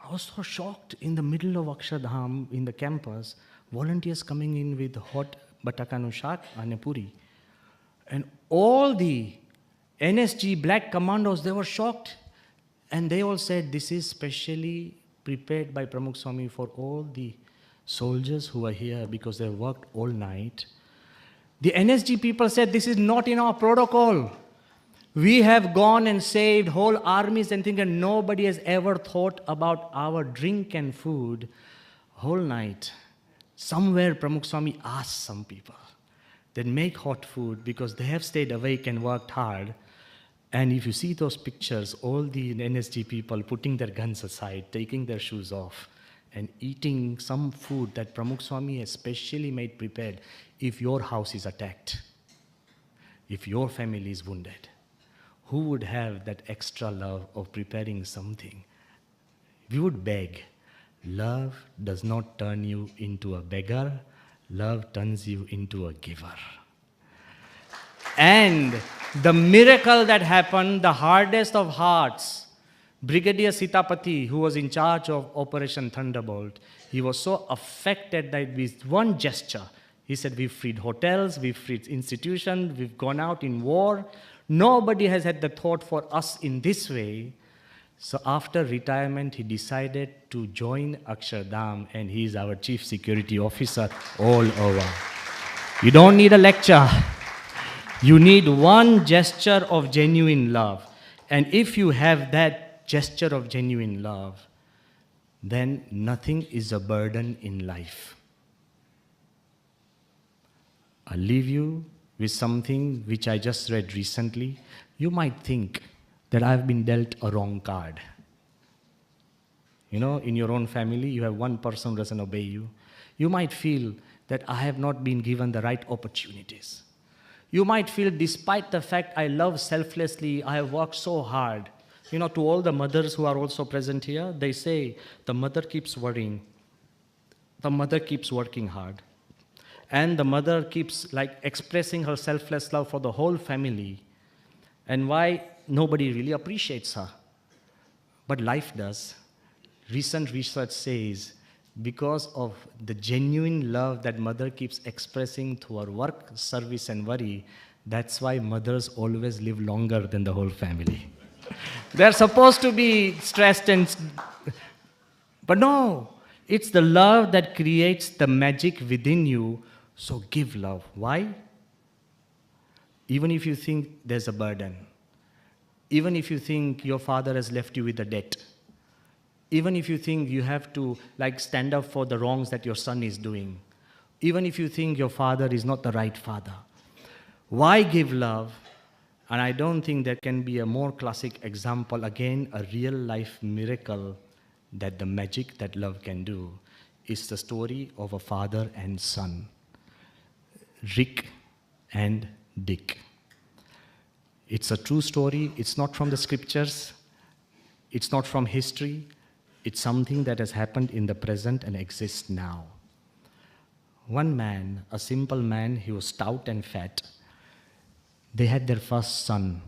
Speaker 1: I was so shocked. In the middle of Akshardham, in the campus, volunteers coming in with hot batakanu shak and puri. And all the NSG black commandos, they were shocked. And they all said, this is specially prepared by Pramukh Swami for all the soldiers who are here because they worked all night. The NSG people said, this is not in our protocol. We have gone and saved whole armies and things, and nobody has ever thought about our drink and food whole night. Somewhere Pramukh Swami asked some people, then make hot food because they have stayed awake and worked hard. And if you see those pictures, all the NSG people putting their guns aside, taking their shoes off, and eating some food that Pramukh Swami has specially made prepared. If your house is attacked, if your family is wounded, who would have that extra love of preparing something? We would beg. Love does not turn you into a beggar. Love turns you into a giver. And the miracle that happened, the hardest of hearts, Brigadier Sitapati, who was in charge of Operation Thunderbolt, he was so affected that with one gesture, he said, we've freed hotels, we've freed institutions, we've gone out in war. Nobody has had the thought for us in this way. So after retirement, he decided to join Akshardham, and he is our chief security officer all over. You don't need a lecture. You need one gesture of genuine love. And if you have that gesture of genuine love, then nothing is a burden in life. I'll leave you with something which I just read recently. You might think that I've been dealt a wrong card. You know, in your own family, you have one person who doesn't obey you. You might feel that I have not been given the right opportunities. You might feel, despite the fact I love selflessly, I have worked so hard. You know, to all the mothers who are also present here, they say, the mother keeps worrying. The mother keeps working hard. And the mother keeps like expressing her selfless love for the whole family. And why nobody really appreciates her. But life does. Recent research says because of the genuine love that mother keeps expressing through her work, service and worry, that's why mothers always live longer than the whole family. They're supposed to be stressed but no, it's the love that creates the magic within you. So give love. Why? Even if you think there's a burden, even if you think your father has left you with a debt, even if you think you have to like stand up for the wrongs that your son is doing, even if you think your father is not the right father, why give love? And I don't think there can be a more classic example, again, a real life miracle that the magic that love can do is the story of a father and son, Rick and Dick. It's a true story. It's not from the scriptures. It's not from history. It's something that has happened in the present and exists now. One man, a simple man, he was stout and fat. They had their first son.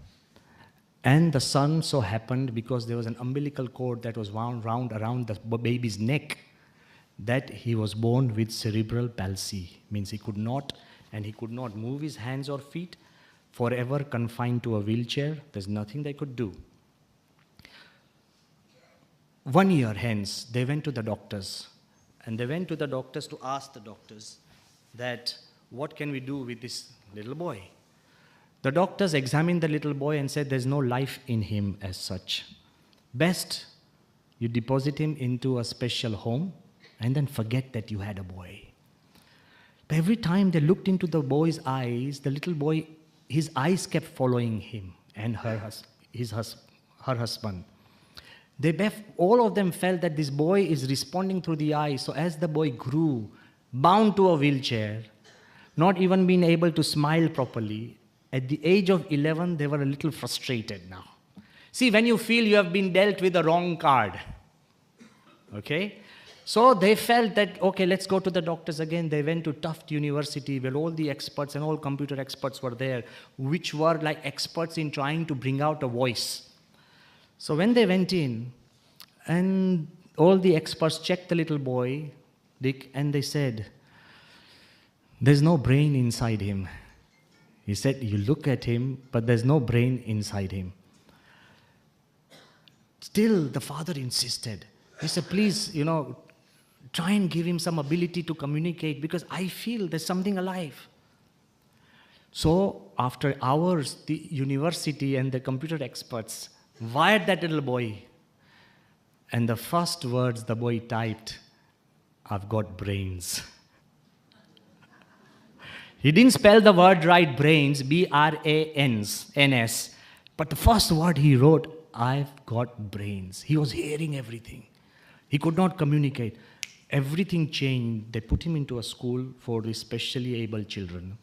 Speaker 1: And the son so happened, because there was an umbilical cord that was wound round around the baby's neck, that he was born with cerebral palsy. Means he could not move his hands or feet, forever confined to a wheelchair. There's nothing they could do. 1 year hence, they went to the doctors. And they went to the doctors to ask the doctors that, what can we do with this little boy? The doctors examined the little boy and said, there's no life in him as such. Best, you deposit him into a special home and then forget that you had a boy. But every time they looked into the boy's eyes, the little boy, his eyes kept following him and her husband. All of them felt that this boy is responding through the eyes. So as the boy grew, bound to a wheelchair, not even being able to smile properly, at the age of 11, they were a little frustrated now. See, when you feel you have been dealt with the wrong card, okay? So they felt that, okay, let's go to the doctors again. They went to Tufts University, where all the experts and all computer experts were there, which were like experts in trying to bring out a voice. So when they went in, and all the experts checked the little boy, Dick, and they said, there's no brain inside him. He said, you look at him, but there's no brain inside him. Still, the father insisted. He said, please, try and give him some ability to communicate, because I feel there's something alive. So, after hours, the university and the computer experts wired that little boy. And the first words the boy typed, I've got brains. He didn't spell the word right, brains, B-R-A-N-S. But the first word he wrote, I've got brains. He was hearing everything. He could not communicate. Everything changed. They put him into a school for the specially able children.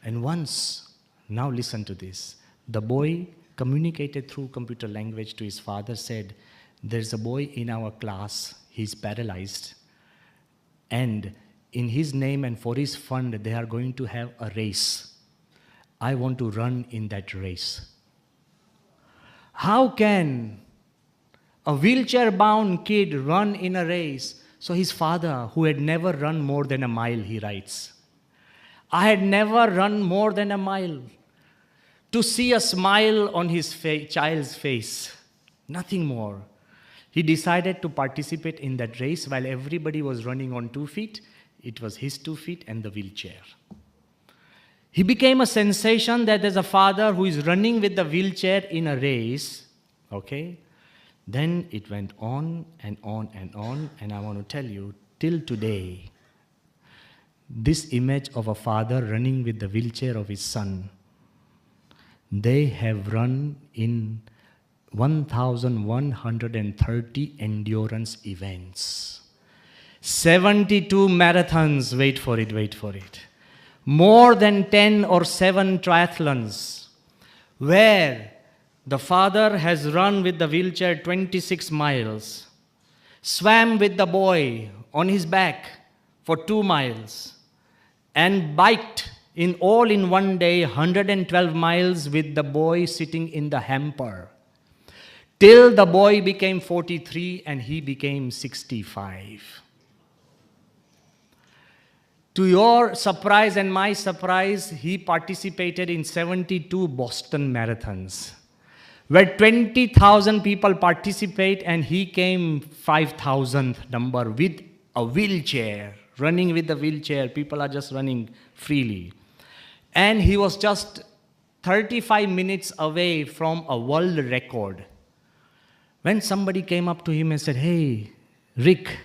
Speaker 1: And once, now listen to this, the boy communicated through computer language to his father, said, there's a boy in our class, he's paralyzed, and in his name and for his fund, they are going to have a race. I want to run in that race. How can a wheelchair-bound kid run in a race? So his father, who had never run more than a mile, he writes, I had never run more than a mile. To see a smile on his child's face, nothing more. He decided to participate in that race while everybody was running on 2 feet. It was his 2 feet and the wheelchair. He became a sensation that there's a father who is running with the wheelchair in a race. Okay? Then it went on and on and on, and I want to tell you, till today, this image of a father running with the wheelchair of his son, they have run in 1,130 endurance events. 72 marathons, wait for it. More than 10 or 7 triathlons, where the father has run with the wheelchair 26 miles, swam with the boy on his back for 2 miles, and biked in all in one day 112 miles with the boy sitting in the hamper. Till the boy became 43 and he became 65. To your surprise and my surprise, he participated in 72 Boston marathons, where 20,000 people participate, and he came 5,000th number with a wheelchair, running with the wheelchair. People are just running freely. And he was just 35 minutes away from a world record. When somebody came up to him and said, "Hey, Rick,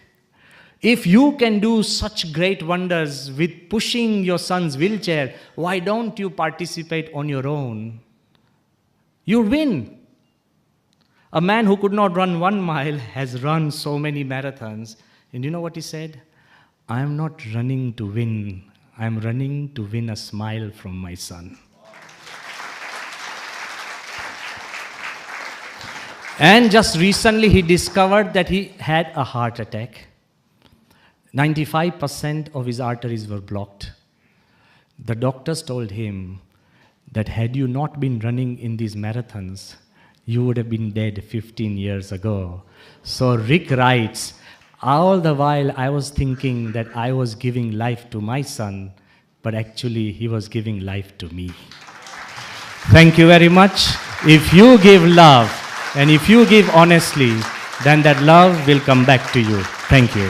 Speaker 1: if you can do such great wonders with pushing your son's wheelchair, why don't you participate on your own? You'll win." A man who could not run 1 mile has run so many marathons. And you know what he said? "I'm not running to win. I'm running to win a smile from my son." And just recently he discovered that he had a heart attack. 95% of his arteries were blocked. The doctors told him that had you not been running in these marathons, you would have been dead 15 years ago. So Rick writes, "All the while I was thinking that I was giving life to my son, but actually he was giving life to me." Thank you very much. If you give love and if you give honestly, then that love will come back to you. Thank you.